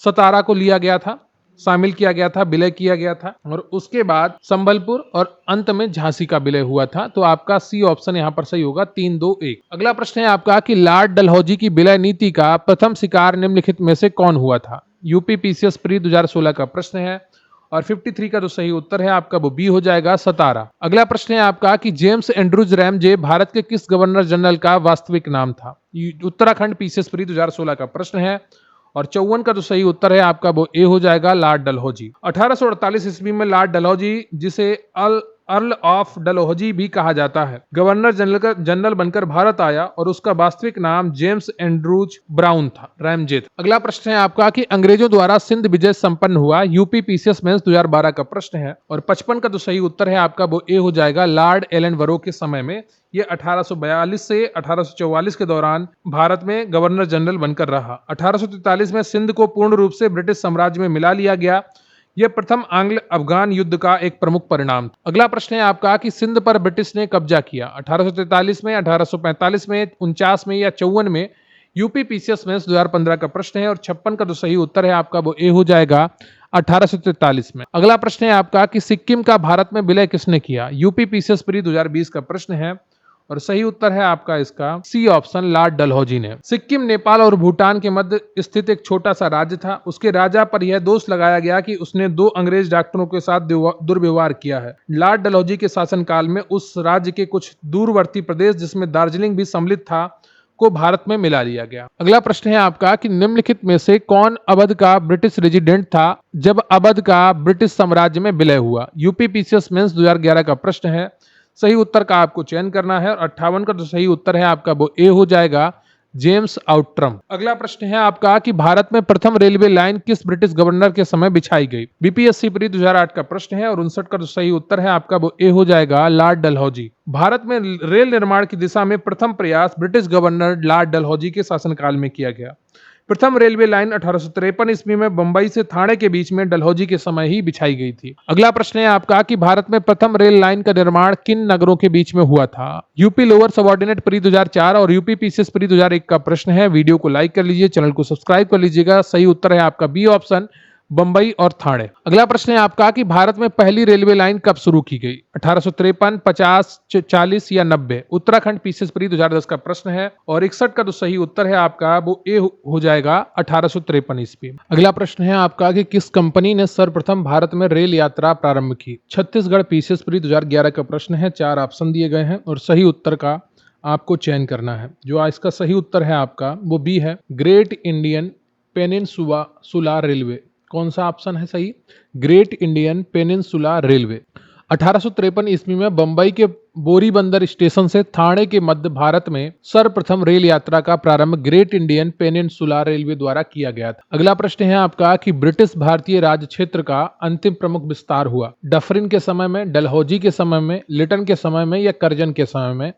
सतारा को लिया गया था शामिल किया गया था, विलय किया गया था, और उसके बाद संबलपुर और अंत में झांसी का विलय हुआ था। तो आपका सी ऑप्शन यहाँ पर सही होगा, 3-2-1। अगला प्रश्न है आपका कि लॉर्ड डलहौजी की विलय नीति का प्रथम शिकार निम्नलिखित में से कौन हुआ था? यूपी पीसीएस प्री 2016 का प्रश्न है, और 53 का जो सही उत्तर है आपका वो बी हो जाएगा, सतारा। अगला प्रश्न है आपका कि जेम्स एंड्रूज रैमजे भारत के किस गवर्नर जनरल का वास्तविक नाम था? उत्तराखंड पीसीएस प्री 2016 का प्रश्न है, और 54 का जो सही उत्तर है आपका वो ए हो जाएगा, लॉर्ड डलहौजी। 1848 ईस्वी में लॉर्ड डलहौजी, जिसे अर्ल ऑफ डलहौजी भी कहा जाता है, गवर्नर जनरल बनकर भारत आया, और उसका वास्तविक नाम जेम्स एंड्रूज ब्राउन था, रैमजे था। अगला प्रश्न है आपका कि अंग्रेजों द्वारा सिंध विजय संपन्न हुआ। यूपी पीसीएस मेंस 2012 का प्रश्न है, और 55 का जो सही उत्तर है आपका वो ए हो जाएगा, लॉर्ड एलन वरो के समय में। ये 1842 से 1844 के दौरान भारत में गवर्नर जनरल बनकर रहा। 1843 में सिंध को पूर्ण रूप से ब्रिटिश साम्राज्य में मिला लिया गया। यह प्रथम आंग्ल अफगान युद्ध का एक प्रमुख परिणाम था। अगला प्रश्न है आपका कि सिंध पर ब्रिटिश ने कब्जा किया 1843 में, 1845 में, 49 में या 54 में? यूपी पीसीएस में 2015 का प्रश्न है, और 56 का जो सही उत्तर है आपका वो ए हो जाएगा, 1843 में। अगला प्रश्न है आपका कि सिक्किम का भारत में विलय किसने किया? यूपी पीसीएस प्री 2020 का प्रश्न है, और सही उत्तर है आपका इसका सी ऑप्शन, लॉर्ड डलहौजी ने। सिक्किम नेपाल और भूटान के मध्य स्थित एक छोटा सा राज्य था। उसके राजा पर यह दोष लगाया गया कि उसने 2 अंग्रेज डॉक्टरों के साथ दुर्व्यवहार किया है। लॉर्ड डलहौजी के शासनकाल में उस राज्य के कुछ दूरवर्ती प्रदेश, जिसमें दार्जिलिंग भी सम्मिलित था, को भारत में मिला लिया गया। अगला प्रश्न है आपका कि निम्नलिखित में से कौन अवध का ब्रिटिश रेजिडेंट था जब अवध का ब्रिटिश साम्राज्य में विलय हुआ? यूपी पीसीएस मेंस 2011 का प्रश्न है। सही उत्तर का आपको चयन करना है, और 58 का जो सही उत्तर है आपका वो ए हो जाएगा, जेम्स आउट्रम। अगला प्रश्न है आपका कि भारत में प्रथम रेलवे लाइन किस ब्रिटिश गवर्नर के समय बिछाई गई? बीपीएससी प्री 2008 का प्रश्न है, और 59 का जो सही उत्तर है आपका वो ए हो जाएगा, लॉर्ड डलहौजी। भारत में रेल निर्माण की दिशा में प्रथम प्रयास ब्रिटिश गवर्नर लॉर्ड डलहौजी के शासनकाल में किया गया। प्रथम रेलवे लाइन 1853 ईस्वी में बंबई से थाने के बीच में डलहौजी के समय ही बिछाई गई थी। अगला प्रश्न है आपका कि भारत में प्रथम रेल लाइन का निर्माण किन नगरों के बीच में हुआ था? यूपी लोअर सबऑर्डिनेट प्री 2004 और यूपी पीसीएस प्री 2001 का प्रश्न है। वीडियो को लाइक कर लीजिए, चैनल को सब्सक्राइब कर लीजिएगा। सही उत्तर है आपका बी ऑप्शन, बंबई और थाने। अगला प्रश्न है आपका कि भारत में पहली रेलवे लाइन कब शुरू की गई? 1853, 50, 40 या 90? उत्तराखंड पीसीएस प्री 2010 का प्रश्न है, और 61 का जो सही उत्तर है आपका वो ए हो जाएगा, 1853 ईस्वी। अगला प्रश्न है आपका कि किस कंपनी ने सर्वप्रथम भारत में रेल यात्रा प्रारंभ की? छत्तीसगढ़ पीसीएस प्री 2011 का प्रश्न है। 4 ऑप्शन दिए गए हैं, और सही उत्तर का आपको चयन करना है। जो इसका सही उत्तर है आपका वो बी है, ग्रेट इंडियन पेनिनसुला रेलवे। कौन सा ऑप्शन है सही? Great Indian peninsula railway. 1853 ईस्वी में बंबई के बोरीबंदर स्टेशन से थाने के मध्य भारत में सर्वप्रथम रेल यात्रा का प्रारंभ ग्रेट इंडियन पेनिनसुला रेलवे द्वारा किया गया था। अगला प्रश्न है आपका कि ब्रिटिश भारतीय राज्य क्षेत्र का अंतिम प्रमुख विस्तार हुआ डफरिन के समय में, डलहौजी के समय में, लिटन के समय में या कर्जन के समय में?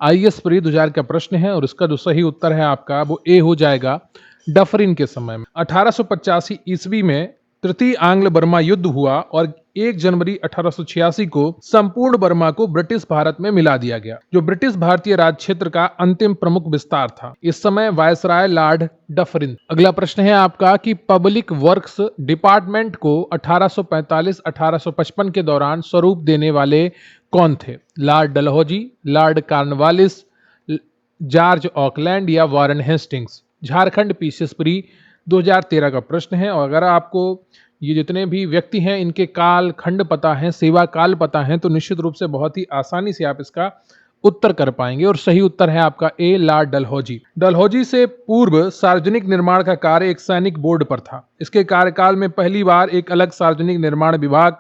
आईएएस प्री 2000 का प्रश्न है, और इसका जो सही उत्तर है आपका वो ए हो जाएगा, डफरिन के समय में। 1885 ईस्वी में तृतीय आंग्ल बर्मा युद्ध हुआ, और 1 जनवरी 1886 को संपूर्ण बर्मा को ब्रिटिश भारत में मिला दिया गया, जो ब्रिटिश भारतीय राज्य क्षेत्र का अंतिम प्रमुख विस्तार था। इस समय वायसराय लॉर्ड डफरिन। अगला प्रश्न है आपका कि पब्लिक वर्क्स डिपार्टमेंट को 1845-1855 के दौरान स्वरूप देने वाले कौन थे? Lord Dalhousie, lord Cornwallis, George Auckland या Warren Hastings? Jharkhand PCS pre 2013 का प्रश्न है, और अगर आपको ये जितने भी व्यक्ति हैं इनके काल खंड पता है, सेवा काल पता है, तो निश्चित रूप से बहुत ही आसानी से आप इसका उत्तर कर पाएंगे, और सही उत्तर है आपका ए, लॉर्ड डलहौजी। डलहौजी से पूर्व सार्वजनिक निर्माण का कार्य एक सैनिक बोर्ड पर था। इसके कार्यकाल में पहली बार एक अलग सार्वजनिक निर्माण विभाग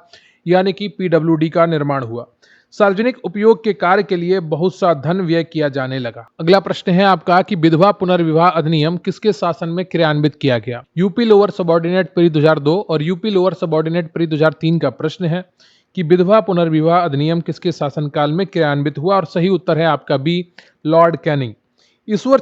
यानी कि पीडब्ल्यूडी का निर्माण हुआ। सार्वजनिक उपयोग के कार्य के लिए बहुत सा धन व्यय किया जाने लगा। अगला प्रश्न है आपका कि विधवा पुनर्विवाह अधिनियम किसके शासन में क्रियान्वित किया गया? यूपी लोअर सबऑर्डिनेट प्री 2002 और यूपी लोअर सबऑर्डिनेट प्री 2003 का प्रश्न है कि विधवा पुनर्विवाह अधिनियम किसके शासनकाल में क्रियान्वित हुआ, और सही उत्तर है आपका B, Lord Canning. Ishwar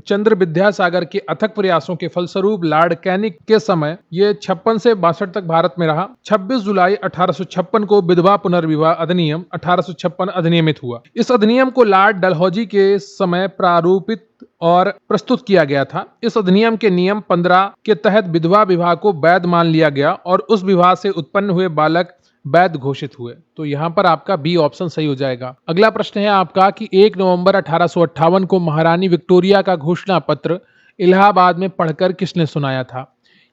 Chandra Vidyasagar के अथक प्रयासों के फलस्वरूप लॉर्ड कैनिंग के समय ये 56 से 62 तक भारत में रहा। 26 जुलाई 1856 को विधवा पुनर्विवाह अधिनियम 1856 अधिनियमित हुआ। इस अधिनियम को लॉर्ड डलहौजी के समय प्रारूपित और प्रस्तुत किया गया था। इस अधिनियम के नियम 15 के तहत विधवा विवाह को वैध मान लिया गया और उस विवाह से उत्पन्न हुए बालक वैध घोषित हुए। तो यहां पर आपका बी ऑप्शन सही हो जाएगा। अगला प्रश्न है आपका कि 1 नवंबर 1858 को महारानी विक्टोरिया का घोषणा पत्र इलाहाबाद में पढ़कर किसने सुनाया था?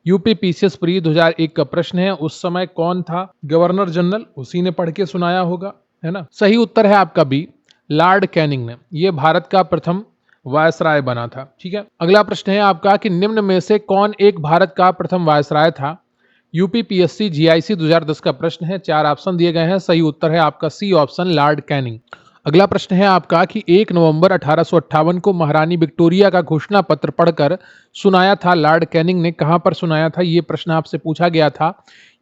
यूपी पीसीएस प्री 2001 का प्रश्न है। उस समय कौन था गवर्नर जनरल? उसी ने पढ़ के सुनाया होगा, है ना। सही उत्तर है आपका बी, लॉर्ड कैनिंग ने। यह भारत का प्रथम वायसराय बना था। ठीक है। अगला प्रश्न है आपका कि निम्न में से कौन एक भारत का प्रथम वायसराय था? यूपीपीएससी जीआईसी 2010 का प्रश्न है। 4 ऑप्शन दिए गए हैं। सही उत्तर है आपका सी ऑप्शन, लॉर्ड कैनिंग। अगला प्रश्न है आपका कि 1 नवंबर 1858 को महारानी विक्टोरिया का घोषणा पत्र पढ़कर सुनाया था लॉर्ड कैनिंग ने, कहां पर सुनाया था? यह प्रश्न आपसे पूछा गया था।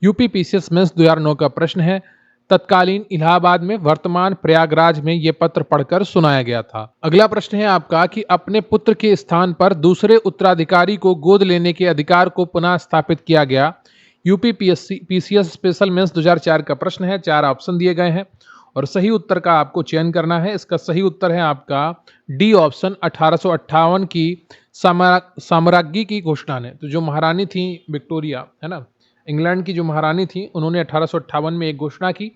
यूपीपीसीएस मेंस 2009 का प्रश्न है। तत्कालीन इलाहाबाद में, वर्तमान प्रयागराज में यह पत्र पढ़कर सुनाया गया था। अगला प्रश्न है आपका कि अपने पुत्र के स्थान पर दूसरे उत्तराधिकारी को गोद लेने के अधिकार को पुनः स्थापित किया गया। यूपीपीएससी पीसीएस स्पेशल मेंस 2004 का प्रश्न है। 4 ऑप्शन दिए गए हैं और सही उत्तर का आपको चयन करना है। इसका सही उत्तर है आपका डी ऑप्शन, 1858 की साम्राज्ञी की घोषणा ने। तो जो महारानी थी विक्टोरिया, है ना, इंग्लैंड की जो महारानी थी, उन्होंने 1858 में एक घोषणा की,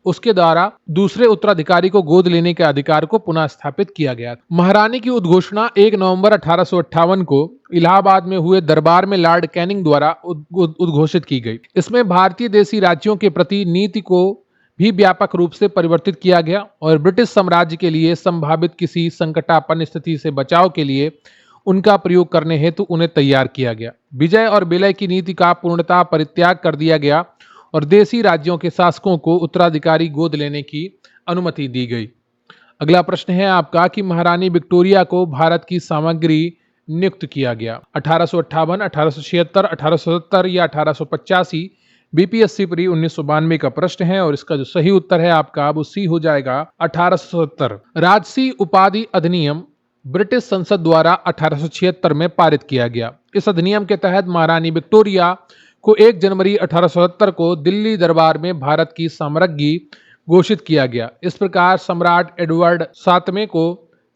उसके द्वारा दूसरे उत्तराधिकारी को गोद लेने के अधिकार को पुनः स्थापित किया गया। महारानी की उद्घोषणा 1 नवंबर 1858 को इलाहाबाद में हुए दरबार में लॉर्ड कैनिंग द्वारा उद्घोषित की गई। इसमें भारतीय देशी राज्यों के प्रति नीति को भी व्यापक रूप से परिवर्तित किया गया और ब्रिटिश साम्राज्य के लिए संभावित किसी संकटापन्न स्थिति से बचाव के लिए उनका प्रयोग करने हेतु उन्हें तैयार किया गया। विजय और विलय की नीति का पूर्णतः परित्याग कर दिया गया और देशी राज्यों के शासकों को उत्तराधिकारी गोद लेने की अनुमति दी गई। अगला प्रश्न है आपका कि महारानी विक्टोरिया को भारत की सामग्री नियुक्त किया गया। 1858, 1876, 1870 या 1885? बीपीएससी प्री 1992 का प्रश्न है और इसका जो सही उत्तर है आपका वो सी हो जाएगा, 1870। राजसी उपाधि अधिनियम ब्रिटिश संसद द्वारा 1876 में पारित किया गया। इस अधिनियम के तहत महारानी विक्टोरिया को 1 जनवरी 1870 को दिल्ली दरबार में भारत की साम्राज्ञी घोषित किया गया। इस प्रकार सम्राट एडवर्ड 7वें को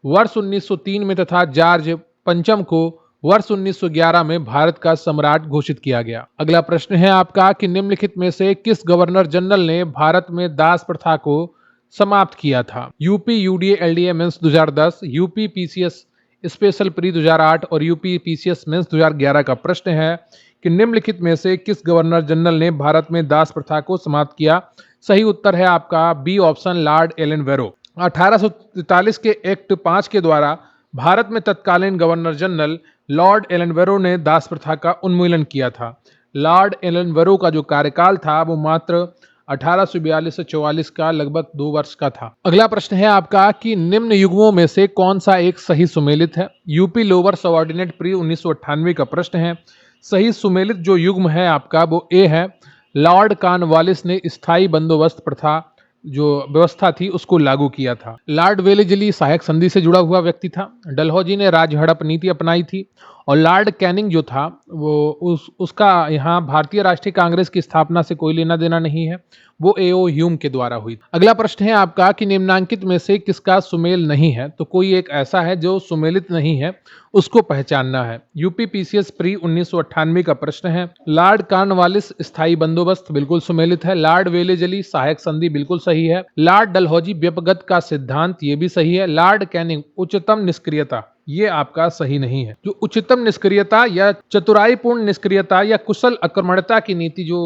वर्ष 1903 में तथा जॉर्ज 5 को वर्ष 1911 में भारत का सम्राट घोषित किया गया। अगला प्रश्न है आपका कि निम्नलिखित में से किस गवर्नर जनरल ने भारत में दास प्रथा को समाप्त किया था? UP UDA LDA mains 2010, UP PCS special pre 2008 और यूपी पीसीएस मेंस 2011 का प्रश्न है कि निम्नलिखित में से किस गवर्नर जनरल ने भारत में दास प्रथा को समाप्त किया? सही उत्तर है आपका बी ऑप्शन, लॉर्ड एलन वेरो। 1843 के एक्ट 5 के द्वारा भारत में तत्कालीन गवर्नर जनरल लॉर्ड एलन वेरो ने दास प्रथा का उन्मूलन किया था। लॉर्ड एलन वेरो का जो कार्यकाल था वो मात्र 1842 से 44 का लगभग 2 वर्ष का था। अगला प्रश्न है आपका कि निम्न युग्मों में से कौन सा एक सही सुमेलित है? यूपी लोअर सबऑर्डिनेट प्री 1998 का प्रश्न है। सही सुमेलित जो युग्म है आपका वो ए है। लॉर्ड कॉर्नवालिस ने स्थायी बंदोबस्त प्रथा जो व्यवस्था थी उसको लागू किया था। लॉर्ड वेलेजली सहायक संधि से जुड़ा हुआ व्यक्ति था। डलहौजी ने राज्य हड़प नीति अपनाई थी और लॉर्ड कैनिंग जो था वो उसका यहाँ भारतीय राष्ट्रीय कांग्रेस की स्थापना से कोई लेना देना नहीं है, वो एओ ह्यूम के द्वारा हुई। अगला प्रश्न है आपका कि निम्नांकित में से किसका सुमेल नहीं है? तो कोई एक ऐसा है जो सुमेलित नहीं है, उसको पहचानना है। यूपी पीसीएस प्री 1998 का प्रश्न है। लॉर्ड कॉर्नवालिस स्थायी बंदोबस्त बिल्कुल सुमेलित है। लॉर्ड वेलेजली सहायक संधि बिल्कुल सही है। लॉर्ड डलहौजी व्यपगत का सिद्धांत ये भी सही है। लॉर्ड कैनिंग उच्चतम निष्क्रियता ये आपका सही नहीं है। जो उच्चतम निष्क्रियता या चतुराईपूर्ण निष्क्रियता या कुशल आक्रमणता की नीति जो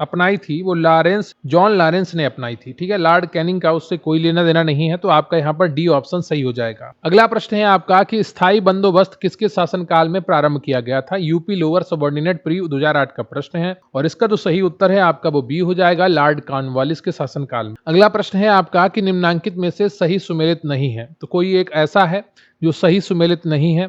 अपनाई थी वो जॉन लॉरेंस ने अपनाई थी। ठीक है, लॉर्ड कैनिंग का उससे कोई लेना देना नहीं है, तो आपका यहाँ पर डी ऑप्शन सही हो जाएगा। अगला प्रश्न है आपका कि स्थायी बंदोबस्त किसके शासनकाल में प्रारंभ किया गया था? यूपी लोअर सबऑर्डिनेट प्री 2008 का प्रश्न है और इसका जो सही उत्तर है आपका वो बी हो जाएगा, लॉर्ड कॉर्नवालिस के शासनकाल में। अगला प्रश्न है आपका कि निम्नांकित में से सही सुमेलित नहीं है, तो कोई एक ऐसा है जो सही सुमेलित नहीं है,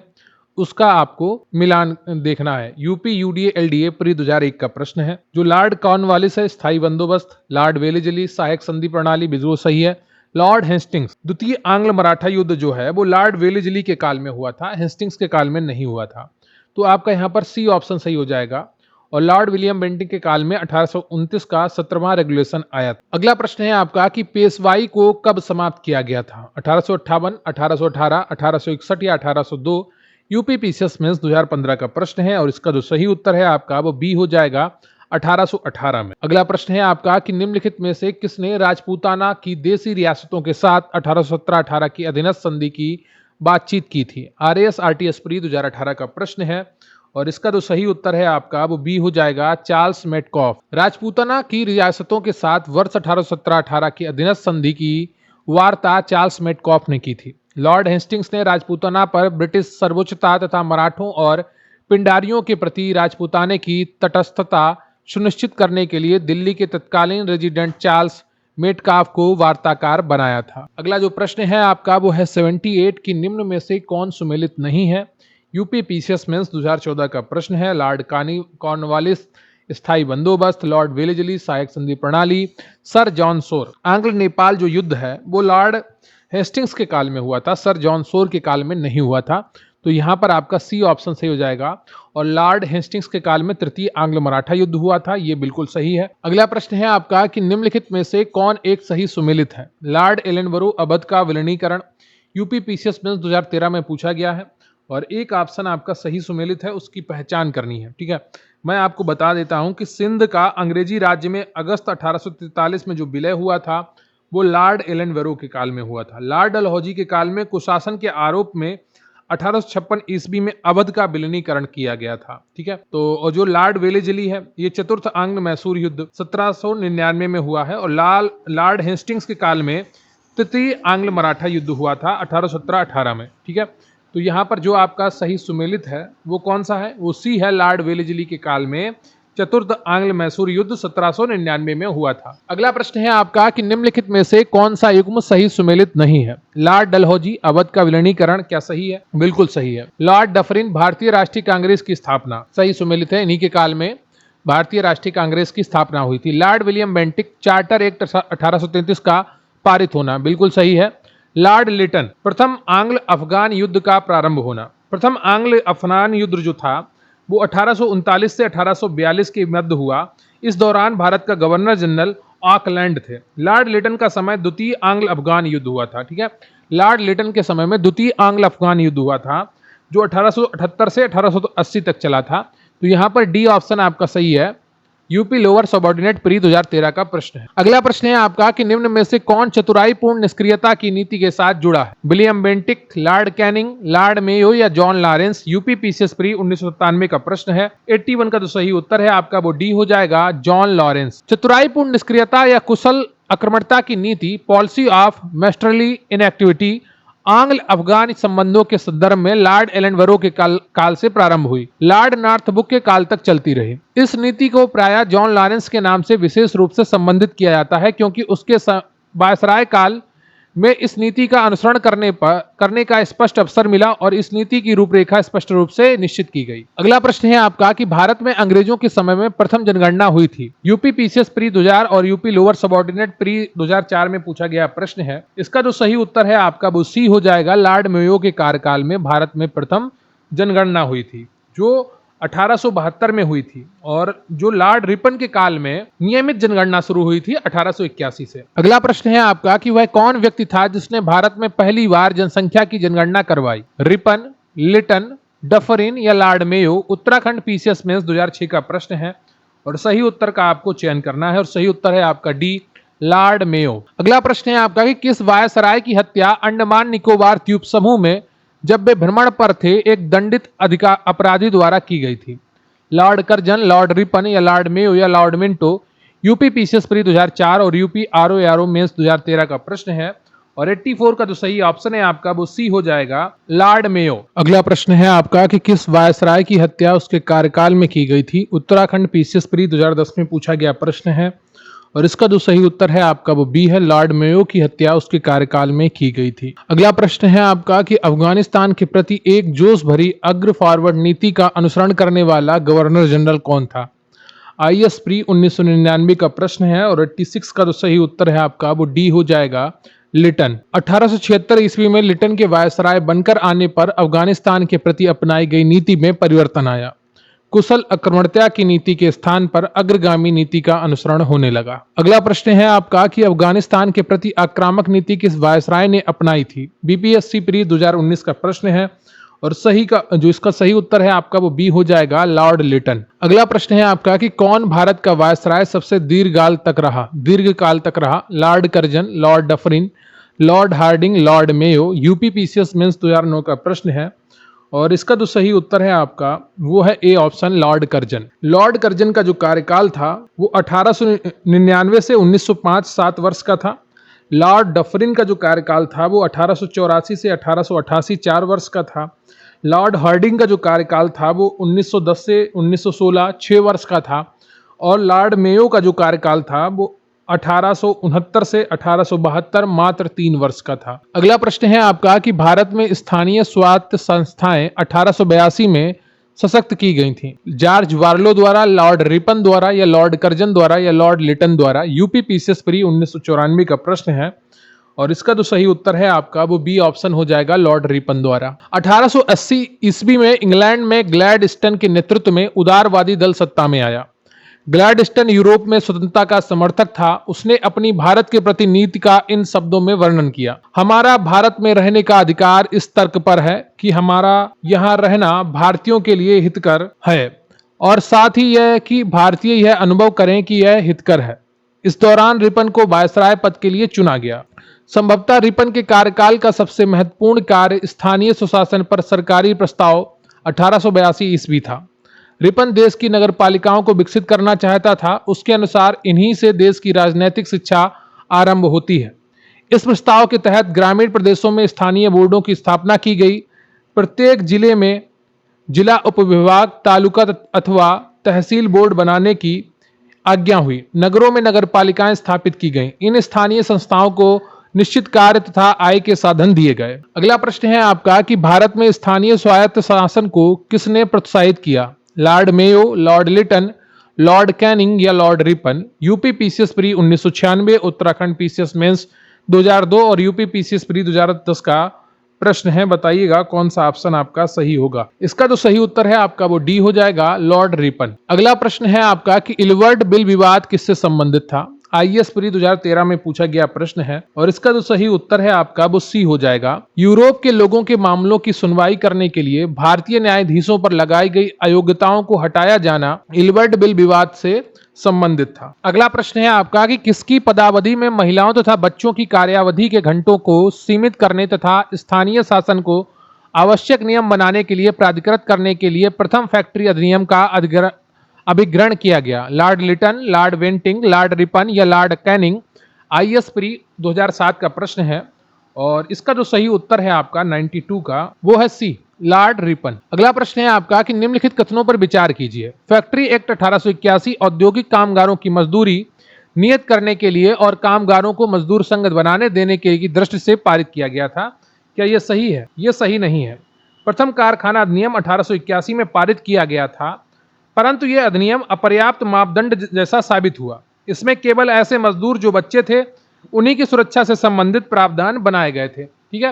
उसका आपको मिलान देखना है। यूपी यूडीए एलडीए प्री 2001 का प्रश्न है। जो लॉर्ड कॉर्नवालिस है स्थायी बंदोबस्त, लॉर्ड वेलेजली सहायक संधि प्रणाली बिल्कुल सही है। Lord Hastings. द्वितीय आंग्ल मराठा युद्ध जो है वो लॉर्ड वेलेस्ली के काल में हुआ था, हेस्टिंग्स के काल में नहीं हुआ था। तो आपका यहाँ पर सी ऑप्शन सही हो जाएगा। और लॉर्ड विलियम बेंटिंक के काल में 1829 का 17वां रेगुलेशन आया था। अगला प्रश्न है आपका कि पेशवाई को कब समाप्त किया गया था? 1858, 1818, 1861 या 1802? यूपी पीसीएस मेंस 2015 का प्रश्न है और इसका जो सही उत्तर है आपका वो बी हो जाएगा 1818 में। अगला प्रश्न है आपका कि निम्नलिखित में से किसने राजपूताना की देसी रियासतों के साथ 1817-18 की अधीनस्थ संधि की बातचीत की थी? आरएएस आरटीएस प्री 2018 का प्रश्न है और इसका जो सही उत्तर है आपका वो बी हो जाएगा चार्ल्स मेटकॉफ। राजपूताना की रियासतों के साथ वर्ष 1817-18 की अधीनस्थ संधि की वार्ता चार्ल्स मेटकॉफ ने की थी। लॉर्ड हेस्टिंग्स ने राजपूताना पर ब्रिटिश सर्वोच्चता तथा मराठों और पिंडारियों के प्रति राजपूताने की तटस्थता सुनिश्चित करने के लिए दिल्ली के तत्कालीन रेजिडेंट चार्ल्स मेटकाफ को वार्ताकार बनाया था। अगला जो प्रश्न है आपका वो है 78 की निम्न में से कौन सुमेलित नहीं है? यूपी पीसीएस मेंस 2014 का प्रश्न है। लॉर्ड कॉर्नवालिस स्थायी बंदोबस्त, लॉर्ड वेलेस्ली सहायक संधि प्रणाली, सर जॉन सोर। आंग्ल नेपाल जो युद्ध है वो लॉर्ड हेस्टिंग्स के काल में हुआ था, सर जॉन सोर के काल में नहीं हुआ था। तो यहाँ पर आपका सी ऑप्शन सही हो जाएगा। और लॉर्ड हेस्टिंग्स के काल में तृतीय आंग्ल मराठा युद्ध हुआ था, ये बिल्कुल सही है। अगला प्रश्न है आपका कि निम्नलिखित में से कौन एक सही सुमेलित है? लॉर्ड एलनबरो अवध का विलीनीकरण यूपी पीसीएस मेंस 2013 में पूछा गया है और एक ऑप्शन आपका सही सुमेलित है, उसकी पहचान करनी है। ठीक है, मैं आपको बता देता हूं कि सिंध का अंग्रेजी राज्य में अगस्त 1843 में जो विलय हुआ था वो लॉर्ड एलनबरो के काल में हुआ था। लॉर्ड डलहौजी के काल में कुशासन के आरोप में 1856 ईस्वी में अवध का विलीनीकरण किया गया था। ठीक है, तो और जो लॉर्ड वेलेस्ली है ये चतुर्थ आंग्ल मैसूर युद्ध 1799 में हुआ है। और लॉर्ड हेस्टिंग्स के काल में तृतीय आंग्ल मराठा युद्ध हुआ था 1817-18 में। ठीक है, तो यहाँ पर जो आपका सही सुमेलित है वो कौन सा है? वो सी है, लॉर्ड वेलेस्ली के काल में चतुर्थ आंग्ल मैसूर युद्ध 1799 में हुआ था। अगला प्रश्न है आपका कि निम्नलिखित में से कौन सा युग्म सही सुमेलित नहीं है? लॉर्ड डलहौजी अवध का विलीनीकरण क्या सही है? बिल्कुल सही है। लॉर्ड डफरिन भारतीय राष्ट्रीय कांग्रेस की स्थापना सही सुमेलित है, इन्हीं के काल में भारतीय राष्ट्रीय कांग्रेस की स्थापना हुई थी। Lord William Bentinck charter act 1833 का पारित होना बिल्कुल सही है। लॉर्ड लिटन प्रथम आंग्ल अफगान युद्ध का प्रारंभ होना। प्रथम आंग्ल अफगान युद्ध जो था वो 1839 से 1842 के मध्य हुआ। इस दौरान भारत का गवर्नर जनरल ऑकलैंड थे। लॉर्ड लिटन का समय द्वितीय आंग्ल अफगान युद्ध हुआ था। ठीक है, लॉर्ड लिटन के समय में द्वितीय आंग्ल अफगान युद्ध हुआ था जो 1878 से 1880 तक चला था। तो यहाँ पर डी ऑप्शन आपका सही है, यूपी लोअर सबऑर्डिनेट प्री 2013 का प्रश्न है। अगला प्रश्न है आपका कि निम्न में से कौन चतुराईपूर्ण निष्क्रियता की नीति के साथ जुड़ा है? William Bentinck, lord Canning, lord Mayo या John Lawrence? UP PCS pre 1997 का प्रश्न है। 81 का जो सही उत्तर है आपका वो डी हो जाएगा, जॉन लॉरेंस। चतुराईपूर्ण निष्क्रियता या कुशल आक्रमणता की नीति, पॉलिसी ऑफ मैस्टरली इनएक्टिविटी, आंग्ल अफगान संबंधों के संदर्भ में लॉर्ड एलनबरो के काल से प्रारंभ हुई, लॉर्ड नॉर्थब्रुक के काल तक चलती रही। इस नीति को प्रायः जॉन लॉरेंस के नाम से विशेष रूप से संबंधित किया जाता है क्योंकि उसके वायसराय काल में इस नीति का अनुसरण करने का स्पष्ट अवसर मिला और इस नीति की रूपरेखा स्पष्ट रूप से निश्चित की गई। अगला प्रश्न है आपका कि भारत में अंग्रेजों के समय में प्रथम जनगणना हुई थी। यूपी पीसीएस प्री 2000 और यूपी लोअर सबऑर्डिनेट प्री 2004 में पूछा गया प्रश्न है। इसका जो सही उत्तर है आपका वो सी हो जाएगा, लॉर्ड मेयो के कार्यकाल में भारत में प्रथम जनगणना हुई थी जो 1872 में हुई थी और जो लॉर्ड रिपन के काल में नियमित जनगणना शुरू हुई थी 1881 से। अगला प्रश्न है आपका कि वह कौन व्यक्ति था जिसने भारत में पहली बार जनसंख्या की जनगणना करवाई? रिपन, लिटन, डफरिन या Lord Mayo? Uttarakhand PCS mains 2006 का प्रश्न है और सही उत्तर का आपको चयन करना है और सही उत्तर है आपका डी, लॉर्ड मेयो। अगला प्रश्न है आपका कि किस वायसराय की हत्या अंडमान निकोबार द्वीप समूह में जब वे भ्रमण पर थे एक दंडित अपराधी द्वारा की गई थी? लॉर्ड कर्जन, लॉर्ड रिपन या लॉर्ड मेयो या Lord Minto? UP PCS pre 2004 और यूपी आरओ मेंस 2013 का प्रश्न है और 84 का जो सही ऑप्शन है आपका वो सी हो जाएगा, लॉर्ड मेयो। अगला प्रश्न है आपका कि किस वायसराय की हत्या उसके कार्यकाल में की गई थी? उत्तराखंड पीसीएस प्री 2010 में पूछा गया प्रश्न है और इसका जो सही उत्तर है आपका वो बी है, लॉर्ड मेयो की हत्या उसके कार्यकाल में की गई थी। अगला प्रश्न है आपका कि अफगानिस्तान के प्रति एक जोश भरी अग्र फॉरवर्ड नीति का अनुसरण करने वाला गवर्नर जनरल कौन था? आईएस प्री 1999 का प्रश्न है और 86 का जो सही उत्तर है आपका वो डी हो जाएगा, लिटन। 1876 ईस्वी में लिटन के वायसराय बनकर आने पर अफगानिस्तान के प्रति अपनाई गई नीति में परिवर्तन आया। कुशल आक्रमणता की नीति के स्थान पर अग्रगामी नीति का अनुसरण होने लगा। अगला प्रश्न है आपका कि अफगानिस्तान के प्रति आक्रामक नीति किस वायसराय ने अपनाई थी। बीपीएससी प्री 2019 का प्रश्न है और इसका सही उत्तर है आपका वो बी हो जाएगा, लॉर्ड लिटन। अगला प्रश्न है आपका कि कौन भारत का वायसराय सबसे दीर्घकाल तक रहा। Lord Curzon, Lord Dufferin, Lord Hardinge, Lord Mayo. UPPCS mains 2009 का प्रश्न है और इसका जो सही उत्तर है आपका वो है A option, Lord Curzon. Lord Curzon का जो कार्यकाल था वो 1899 से 1905 7 वर्ष का था। लॉर्ड डफरिन का जो कार्यकाल था वो 1884 से 1888 4 वर्ष का था। लॉर्ड हार्डिंग का जो कार्यकाल था वो 1910 से 1916 6 वर्ष का था और लॉर्ड मेयो का जो कार्यकाल था वो 1869 से 1872 मात्र 3 वर्ष का था। अगला प्रश्न है आपका कि भारत में स्थानीय स्वायत्त संस्थाएं 1882 में सशक्त की गई थीं। जॉर्ज वार्लो द्वारा, लॉर्ड रिपन द्वारा या लॉर्ड कर्जन द्वारा या लॉर्ड लिटन द्वारा। यूपीपीसीएस प्री 1994 का प्रश्न है और इसका जो सही उत्तर है आपका वो बी ऑप्शन हो जाएगा, लॉर्ड रिपन द्वारा। 1880 ईस्वी में इंग्लैंड में ग्लैडस्टन के नेतृत्व में उदारवादी दल सत्ता में आया। ग्लैडस्टन यूरोप में स्वतंत्रता का समर्थक था। उसने अपनी भारत के प्रति नीति का इन शब्दों में वर्णन किया। हमारा भारत में रहने का अधिकार इस तर्क पर है कि हमारा यहाँ रहना भारतीयों के लिए हितकर है और साथ ही यह कि भारतीय यह अनुभव करें कि यह हितकर है। इस दौरान रिपन को वायसराय पद के लिए चुना गया। संभवतः रिपन के कार्यकाल का सबसे महत्वपूर्ण कार्य स्थानीय सुशासन पर सरकारी प्रस्ताव 1882 ईस्वी था। रिपन देश की नगरपालिकाओं को विकसित करना चाहता था। उसके अनुसार इन्हीं से देश की राजनैतिक शिक्षा आरंभ होती है। इस प्रस्ताव के तहत ग्रामीण प्रदेशों में स्थानीय बोर्डों की स्थापना की गई। प्रत्येक जिले में जिला उपविभाग, तालुका अथवा तहसील बोर्ड बनाने की आज्ञा हुई। नगरों में नगरपालिकाएं स्थापित की गईं। इन स्थानीय संस्थाओं को निश्चित कार्य तथा आय के साधन दिए गए। अगला प्रश्न है आपका कि भारत में स्थानीय स्वायत्त शासन को किसने प्रोत्साहित किया। Lord Mayo, lord Lytton, lord Canning या lord Ripon. UPPCS pre 1996, Uttarakhand PCS mains 2002 और यूपीपीसीएस प्री 2010 का प्रश्न है। बताइएगा कौन सा ऑप्शन आपका सही होगा। इसका जो सही उत्तर है आपका वो डी हो जाएगा, लॉर्ड रिपन। अगला प्रश्न है आपका कि इलवर्ट बिल विवाद किससे संबंधित था। आईएएस प्री 2013 में पूछा गया प्रश्न है और इसका जो सही उत्तर है आपका वो सी हो जाएगा। यूरोप के लोगों के मामलों की सुनवाई करने के लिए भारतीय न्यायाधीशों पर लगाई गई अयोग्यताओं को हटाया जाना इलवर्ट बिल विवाद से संबंधित था। अगला प्रश्न है आपका कि किसकी पदावधि में महिलाओं तथा बच्चों की कार्यावधि के घंटों को सीमित करने तथा स्थानीय शासन को आवश्यक नियम बनाने के लिए प्राधिकृत करने के लिए प्रथम फैक्ट्री अधिनियम का अभिग्रहण किया गया। लॉर्ड लिटन, लॉर्ड वेंटिंग, लॉर्ड रिपन या लॉर्ड कैनिंग। आईएएस प्री 2007 का प्रश्न है और इसका जो सही उत्तर है आपका 92 का वो है सी, लॉर्ड रिपन। अगला प्रश्न है आपका कि निम्नलिखित कथनों पर विचार कीजिए। फैक्ट्री एक्ट 1881 औद्योगिक कामगारों की मजदूरी नियत करने के लिए और कामगारों को मजदूर संघ बनाने देने की दृष्टि से पारित किया गया था। क्या यह सही है? यह सही नहीं है। प्रथम कारखाना अधिनियम 1881 में पारित किया गया था, परंतु यह अधिनियम अपर्याप्त मापदंड जैसा साबित हुआ। इसमें केवल ऐसे मजदूर जो बच्चे थे उन्हीं की सुरक्षा से संबंधित प्रावधान बनाए गए थे। ठीक है,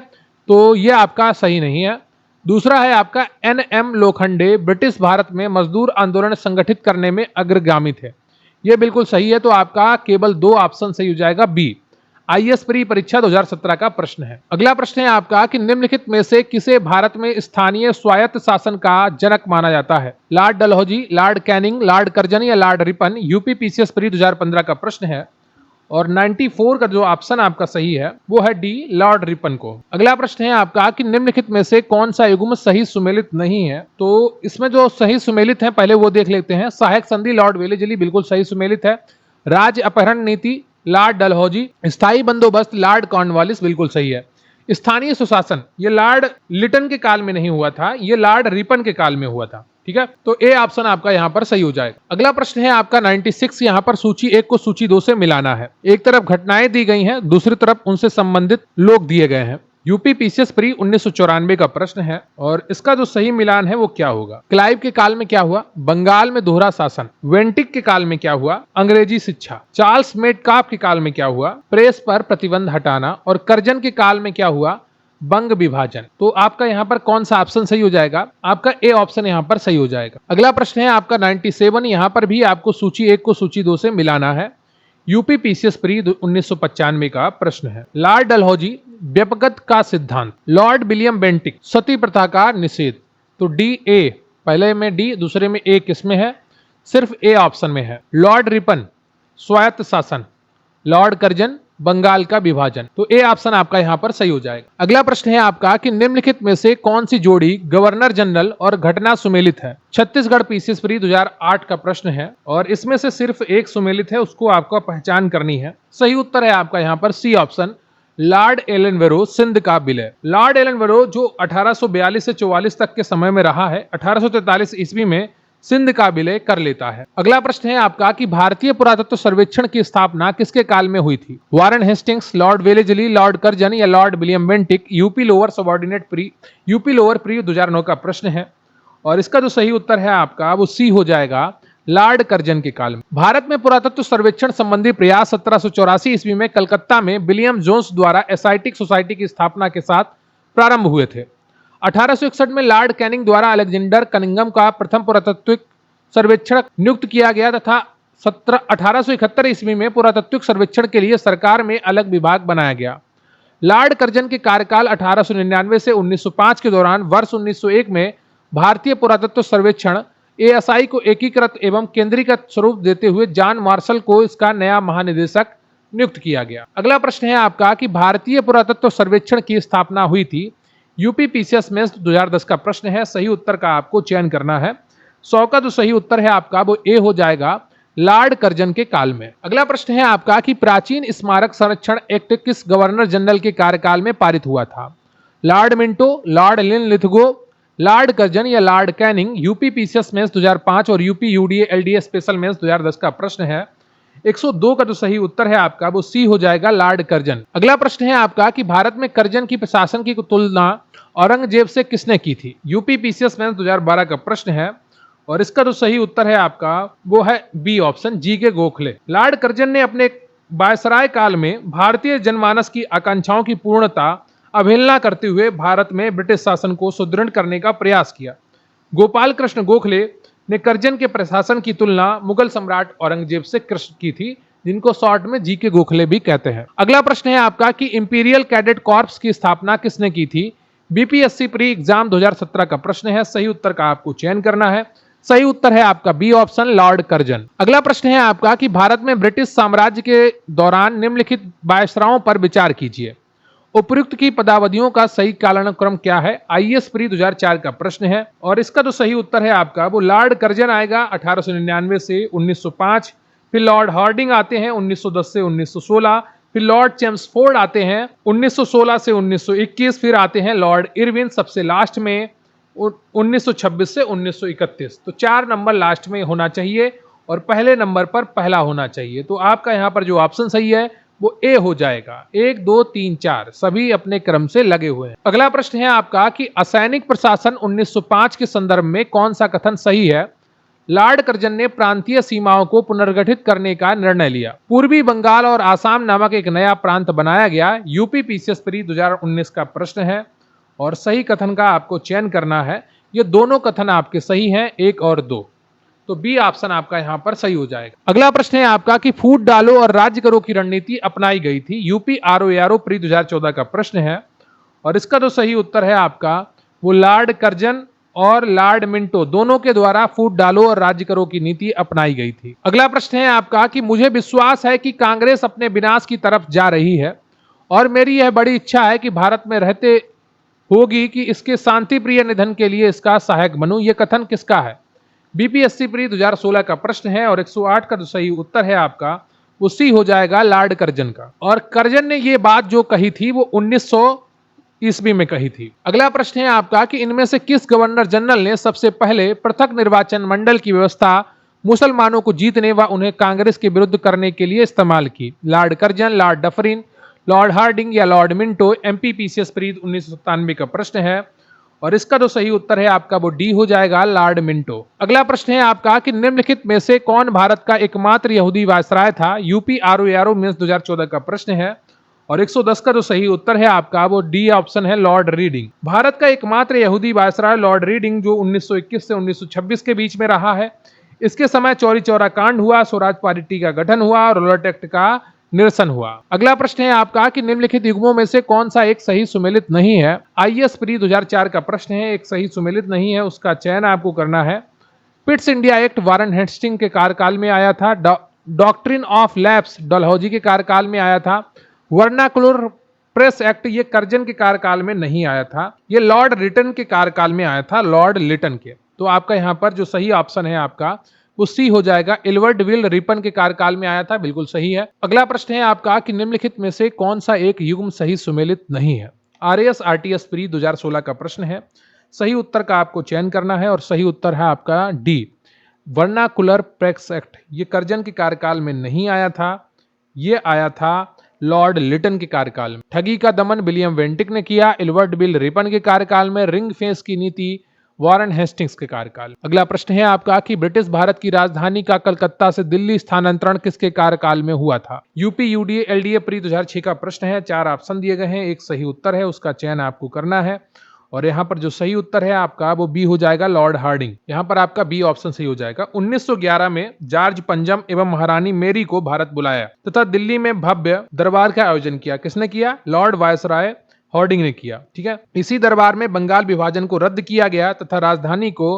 तो यह आपका सही नहीं है। दूसरा है आपका एनएम लोखंडे ब्रिटिश भारत में मजदूर आंदोलन संगठित करने में अग्रगामी थे। यह बिल्कुल सही है, तो आपका केवल 2 ऑप्शन सही हो जाएगा, बी। आईएएस प्री परीक्षा 2017 का प्रश्न है। अगला प्रश्न है आपका कि निम्नलिखित में से किसे भारत में स्थानीय स्वायत्त शासन का जनक माना जाता है। Lord Dalhousie, Lord Canning, Lord Curzon या लॉर्ड रिपन। यूपीपीसीएस प्री 2015 का प्रश्न है और 94 का जो ऑप्शन आपका सही है वो है डी, लॉर्ड रिपन को। अगला प्रश्न है आपका कि निम्नलिखित में से कौन सा युग्म सही सुमेलित नहीं है। तो इसमें जो सही सुमेलित है पहले वो देख लेते हैं। सहायक संधि लॉर्ड वेलेजली बिल्कुल सही सुमेलित है। राज्य अपहरण नीति लॉर्ड डलहौजी। स्थायी बंदोबस्त लॉर्ड कॉर्नवालिस बिल्कुल सही है। स्थानीय सुशासन ये लॉर्ड लिटन के काल में नहीं हुआ था, ये लॉर्ड रिपन के काल में हुआ था। ठीक है, तो ए ऑप्शन आपका यहां पर सही हो जाएगा। अगला प्रश्न है आपका 96। यहां पर सूची 1 को सूची 2 से मिलाना है। एक तरफ घटनाएं दी गई हैं, दूसरी तरफ उनसे संबंधित लोग दिए गए हैं। यूपी पीसीएस प्री 1994 का प्रश्न है और इसका जो सही मिलान है वो क्या होगा? क्लाइव के काल में क्या हुआ? बंगाल में दोहरा शासन। वेंटिक के काल में क्या हुआ? अंग्रेजी शिक्षा। चार्ल्स मेटकाफ के काल में क्या हुआ? प्रेस पर प्रतिबंध हटाना। और कर्जन के काल में क्या हुआ? बंग विभाजन। तो आपका यहाँ पर कौन सा ऑप्शन सही हो जाएगा? आपका ए ऑप्शन यहाँ पर सही हो जाएगा। अगला प्रश्न है आपका 97। यहाँ पर भी आपको सूची 1 को सूची 2 से मिलाना है। यूपी पीसीएस प्री 1995 का प्रश्न है। लॉर्ड डलहौजी व्यपगत का सिद्धांत। लॉर्ड विलियम बेंटिक सती प्रथा का निषेध। तो डी ए, पहले में डी दूसरे में ए किसमें है? सिर्फ ए ऑप्शन में है। लॉर्ड रिपन स्वायत्त शासन। लॉर्ड कर्जन बंगाल का विभाजन। तो ए ऑप्शन आपका यहां पर सही हो जाएगा। अगला प्रश्न है आपका कि निम्नलिखित में से कौन सी जोड़ी गवर्नर जनरल और घटना सुमेलित है? छत्तीसगढ़ पीसीएस प्री 2008 का प्रश्न है और इसमें से सिर्फ एक सुमेलित है, उसको आपको पहचान करनी है। सही उत्तर है आपका यहाँ पर सी ऑप्शन, लॉर्ड एलनवेरो सिंध का विलय। लॉर्ड एलनवेरो जो 1842 से 44 तक के समय में रहा है, 1843 ईस्वी में सिंध का विलय कर लेता है। अगला प्रश्न है आपका कि भारतीय पुरातत्व सर्वेक्षण की स्थापना किसके काल में हुई थी? Warren Hastings, lord Wellesley, lord Curzon या lord William Bentinck. UP lower subordinate pre, UP lower pre 2009 का प्रश्न है और इसका जो सही उत्तर है आपका वो सी हो जाएगा, लॉर्ड कर्जन के काल में। भारत में पुरातत्व सर्वेक्षण संबंधी प्रयास 1784 ईस्वी में कलकत्ता में विलियम जोन्स द्वारा एसाइटिक सोसाइटी की स्थापना के साथ प्रारंभ हुए थे। 1861 में लॉर्ड कैनिंग द्वारा अलेक्जेंडर कनिंगम का प्रथम पुरातत्विक सर्वेक्षण नियुक्त किया गया तथा 1871 ईस्वी में पुरातत्विक सर्वेक्षण के लिए सरकार में अलग विभाग बनाया गया। लॉर्ड कर्जन के कार्यकाल 1899 से 1905 के दौरान वर्ष 1901 में भारतीय पुरातत्व सर्वेक्षण एएसआई को एकीकृत एवं केंद्रीकृत स्वरूप देते हुए जॉन मार्शल को इसका नया महानिदेशक नियुक्त किया गया। अगला प्रश्न है आपका कि भारतीय पुरातत्व सर्वेक्षण की स्थापना हुई थी। यूपी पीसीएस में 2010 का प्रश्न है। सही उत्तर का आपको चयन करना है। 100 का जो सही उत्तर है आपका वो ए हो जाएगा, लॉर्ड कर्जन के काल में। अगला प्रश्न है आपका कि प्राचीन स्मारक संरक्षण एक्ट किस गवर्नर जनरल के कार्यकाल में पारित हुआ था? Lord Minto, lord Linlithgow, lord Curzon या lord Canning. UP PCS mains 2005 और UP UDA LDA special mains 2010 का प्रश्न है। 102 का जो सही उत्तर है आपका वो सी हो जाएगा, लॉर्ड कर्जन। अगला प्रश्न है आपका कि भारत में कर्जन की प्रशासन की तुलना औरंगजेब से किसने की थी? यूपी पीसीएस मेंस 2012 का प्रश्न है और इसका जो सही उत्तर है आपका वो है बी ऑप्शन, जी के गोखले। लॉर्ड कर्जन ने अपने वायसराय काल में भारतीय जनमानस की आकांक्षाओं की पूर्णता अवहेलना करते हुए भारत में ब्रिटिश शासन को सुदृढ़ करने का प्रयास किया। गोपाल कृष्ण गोखले ने कर्जन के प्रशासन की तुलना मुगल सम्राट औरंगजेब से की थी, जिनको शॉर्ट में जी के गोखले भी कहते हैं। अगला प्रश्न है आपका कि इंपीरियल कैडेट कॉर्प्स की स्थापना किसने की थी? बीपीएससी प्री एग्जाम 2017 का प्रश्न है। सही उत्तर का आपको चयन करना है। सही उत्तर है आपका बी ऑप्शन, लॉर्ड कर्जन। अगला प्रश्न है आपका कि भारत में ब्रिटिश साम्राज्य के दौरान निम्नलिखित वायसरायों पर विचार कीजिए। उपयुक्त की पदावधियों का सही कालानुक्रम क्या है? आईएएस प्री 2004 का प्रश्न है और इसका जो सही उत्तर है आपका वो लॉर्ड कर्जन आएगा 1899 से 1905, फिर लॉर्ड हार्डिंग आते हैं 1910 से 1916, फिर लॉर्ड चेम्सफोर्ड आते हैं 1916 से 1921, फिर आते हैं लॉर्ड इरविन सबसे लास्ट में 1926 से 1931। तो 4 नंबर लास्ट में होना चाहिए और पहले नंबर पर पहला होना चाहिए। तो आपका यहाँ पर जो ऑप्शन सही है वो ए हो जाएगा। 1 2 3 4 सभी अपने क्रम से लगे हुए हैं। अगला प्रश्न है आपका कि असैनिक प्रशासन 1905 के संदर्भ में कौन सा कथन सही है? लॉर्ड कर्जन ने प्रांतीय सीमाओं को पुनर्गठित करने का निर्णय लिया। पूर्वी बंगाल और आसाम नामक एक नया प्रांत बनाया गया। यूपी पीसीएस प्री 2019 का प्रश्न है और सही कथन का आपको चयन करना है। ये दोनों कथन आपके सही हैं, 1 और 2। तो बी ऑप्शन आपका यहां पर सही हो जाएगा। अगला प्रश्न है आपका कि फूट डालो और राज्य करो की रणनीति अपनाई गई थी। यूपी आरओ प्री 2014 का प्रश्न है और इसका जो सही उत्तर है आपका वो लॉर्ड कर्जन और लॉर्ड मिंटो दोनों के द्वारा फूट डालो और राज्य करो की नीति अपनाई गई थी। अगला प्रश्न है आपका कि मुझे विश्वास है कि कांग्रेस अपने विनाश की तरफ जा रही है और मेरी यह बड़ी इच्छा है कि भारत में रहते होगी कि इसके शांति प्रिय निधन के लिए इसका सहायक बनूं। यह कथन किसका है? बीपीएससी प्री 2016 का प्रश्न है और 108 का जो सही उत्तर है आपका वो सी हो जाएगा, लॉर्ड कर्जन का। और कर्जन ने ये बात जो कही थी वो 1900 ईस्वी में कही थी। अगला प्रश्न है आपका कि इनमें से किस गवर्नर जनरल ने सबसे पहले पृथक निर्वाचन मंडल की व्यवस्था मुसलमानों को जीतने व उन्हें कांग्रेस के विरुद्ध करने के लिए इस्तेमाल की? Lord Curzon, Lord Dufferin, Lord Hardinge या लॉर्ड मिंटो। एमपीपीसीएस प्री 1997 का प्रश्न है और इसका जो सही उत्तर है आपका वो डी हो जाएगा, लॉर्ड मिंटो। अगला प्रश्न है आपका कि निम्नलिखित में से कौन भारत का एकमात्र यहूदी वायसराय था। यूपी आरओ मेंस 2014 का प्रश्न है और 110 का जो सही उत्तर है आपका वो डी ऑप्शन है, लॉर्ड रीडिंग। भारत का एकमात्र यहूदी वायसराय लॉर्ड रीडिंग जो 1921 से 1926 के बीच में रहा है। इसके समय चौरी चौरा कांड हुआ, स्वराज पार्टी का गठन हुआ और रोलर एक्ट का निरसन हुआ। अगला प्रश्न है आपका कि निम्नलिखित युग्मों में से कौन सा एक सही सुमेलित नहीं है। आईएएस प्री 2004 का प्रश्न है, एक सही सुमेलित नहीं है, उसका चयन आपको करना है। पिट्स इंडिया एक्ट वारन हेस्टिंग के कार्यकाल में आया था। डॉक्ट्रिन ऑफ लैप्स डलहौजी के कार्यकाल में आया था। वर्नाकुलर प्रेस एक्ट ये कर्जन के कार्यकाल में नहीं आया था, ये लॉर्ड लिटन के कार्यकाल में आया था, लॉर्ड लिटन के। तो आपका यहाँ पर जो सही ऑप्शन है आपका वो सी हो जाएगा, एल्बर्ट विल रिपन के कार्यकाल में आया था, बिल्कुल सही है। अगला प्रश्न है आपका कि निम्नलिखित में से कौन सा एक युग्म सही सुमेलित नहीं है। आरएएस आरटीएस प्री 2016 का प्रश्न है, सही उत्तर का आपको चयन करना है और सही उत्तर है आपका डी, वर्नाकुलर प्रेस एक्ट। ये कर्जन के कार्यकाल में नहीं आया था, ये आया था लॉर्ड लिटन के कार्यकाल में। ठगी का दमन विलियम वेंटिक ने किया, एल्बर्ट विल रिपन के कार्यकाल में। रिंग फेंस की नीति वारन हेस्टिंग्स के कार्यकाल। अगला प्रश्न है आपका कि ब्रिटिश भारत की राजधानी का कलकत्ता से दिल्ली स्थानांतरण किसके कार्यकाल में हुआ था। यूपी यूडीए एलडीए प्री 2006 का प्रश्न है, 4 ऑप्शन दिए गए हैं, एक सही उत्तर है, उसका चयन आपको करना है और यहाँ पर जो सही उत्तर है आपका वो बी हो जाएगा, लॉर्ड हार्डिंग। यहाँ पर आपका बी ऑप्शन सही हो जाएगा। 1911 में जॉर्ज पंजम एवं महारानी मेरी को भारत बुलाया तथा दिल्ली में भव्य दरबार का आयोजन किया। किसने किया? लॉर्ड वायसराय हार्डिंग ने किया। ठीक है, इसी दरबार में बंगाल विभाजन को रद्द किया गया तथा राजधानी को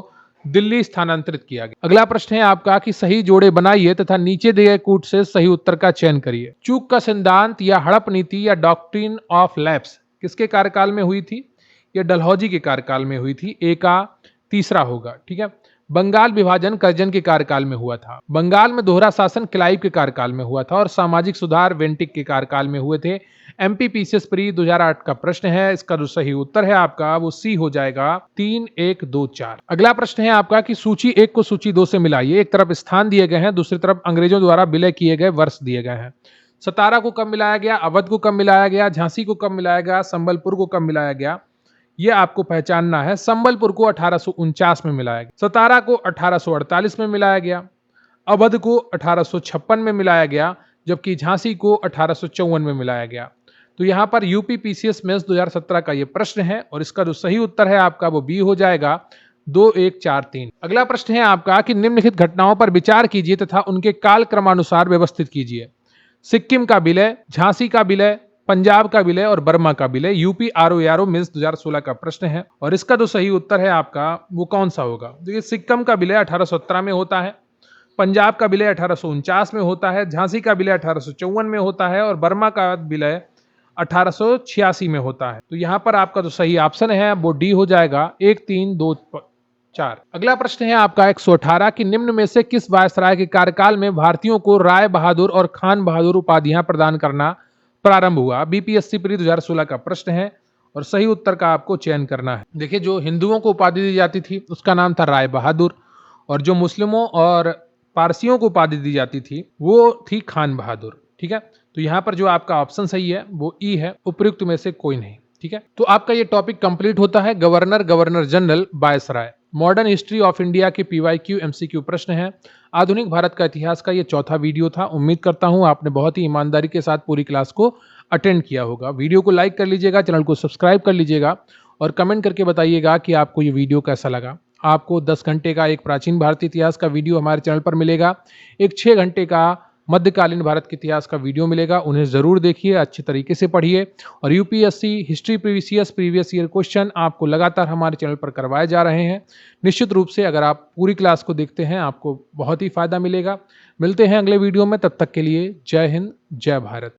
दिल्ली स्थानांतरित किया गया। अगला प्रश्न है आपका कि सही जोड़े बनाइए तथा नीचे दिए कूट से सही उत्तर का चयन करिए। चूक का सिद्धांत या हड़प नीति या डॉक्ट्रिन ऑफ लैप्स किसके कार्यकाल में हुई थी? ये डलहौजी के कार्यकाल में हुई थी, ए का तीसरा होगा। ठीक है, बंगाल विभाजन कर्जन के कार्यकाल में हुआ था। बंगाल में दोहरा शासन क्लाइव के कार्यकाल में हुआ था और सामाजिक सुधार वेंटिक के कार्यकाल में हुए थे। एमपीपीसीएस प्री 2008 का प्रश्न है, इसका जो सही उत्तर है आपका वो सी हो जाएगा, 3, 1, 2, 4। अगला प्रश्न है आपका कि सूची 1 को सूची 2 से मिलाइए। एक तरफ स्थान दिए गए हैं, दूसरी तरफ अंग्रेजों द्वारा विलय किए गए वर्ष दिए गए हैं। सतारा को कब मिलाया गया, अवध को कब मिलाया गया, झांसी को कब मिलाया गया, संबलपुर को कब मिलाया गया, ये आपको पहचानना है। संबलपुर को 1849 में मिलाया गया, सतारा को 1848 में मिलाया गया, अवध को 1856 में मिलाया गया, जबकि झांसी को 1854 में मिलाया गया। तो यहाँ पर यूपी पीसीएस मेंस 2017 का ये प्रश्न है और इसका जो सही उत्तर है आपका वो बी हो जाएगा, 2, 1, 4, 3। अगला प्रश्न है आपका कि निम्नलिखित घटनाओं पर विचार कीजिए तथा उनके काल क्रमानुसार व्यवस्थित कीजिए। सिक्किम का विलय, झांसी का विलय, पंजाब का विलय और बर्मा का विलय। यूपी आरओ मेंस 2016 का प्रश्न है और इसका जो सही उत्तर है आपका वो कौन सा होगा? देखिए, सिक्किम का विलय 1817 में होता है, पंजाब का विलय 1849 में होता है, झांसी का विलय 1854 में होता है और बर्मा का विलय 1886 में होता है। तो यहाँ पर आपका जो सही ऑप्शन है वो डी हो जाएगा, 1, 3, 2, 4। अगला प्रश्न है आपका 118 कि निम्न में से किस वायसराय के कार्यकाल में भारतीयों को राय बहादुर और खान बहादुर उपाधियां प्रदान करना प्रारंभ हुआ। बीपीएससी प्री 2016 का प्रश्न है और सही उत्तर का आपको चयन करना है। देखिए, जो हिंदुओं को उपाधि दी जाती थी उसका नाम था राय बहादुर और जो मुस्लिमों और पारसियों को उपाधि दी जाती थी वो थी खान बहादुर। ठीक है, तो यहाँ पर जो आपका ऑप्शन सही है वो ई है, उपयुक्त में से कोई नहीं। ठीक है, तो आपका ये टॉपिक कंप्लीट होता है। Governor, governor general, viceroy. Modern history of India के पीवाईक्यू एमसीक्यू प्रश्न है। आधुनिक भारत का इतिहास का ये चौथा वीडियो था। उम्मीद करता हूं आपने बहुत ही ईमानदारी के साथ पूरी क्लास को अटेंड किया होगा। वीडियो को लाइक कर लीजिएगा, चैनल को सब्सक्राइब कर लीजिएगा और कमेंट करके बताइएगा कि आपको ये वीडियो कैसा लगा। आपको 10 घंटे का एक प्राचीन भारतीय इतिहास का वीडियो हमारे चैनल पर मिलेगा, एक 6 घंटे का मध्यकालीन भारत के इतिहास का वीडियो मिलेगा। उन्हें जरूर देखिए, अच्छे तरीके से पढ़िए और UPSC history previous year question आपको लगातार हमारे चैनल पर करवाए जा रहे हैं। निश्चित रूप से अगर आप पूरी क्लास को देखते हैं आपको बहुत ही फायदा मिलेगा। मिलते हैं अगले वीडियो में, तब तक के लिए जय हिंद, जय भारत।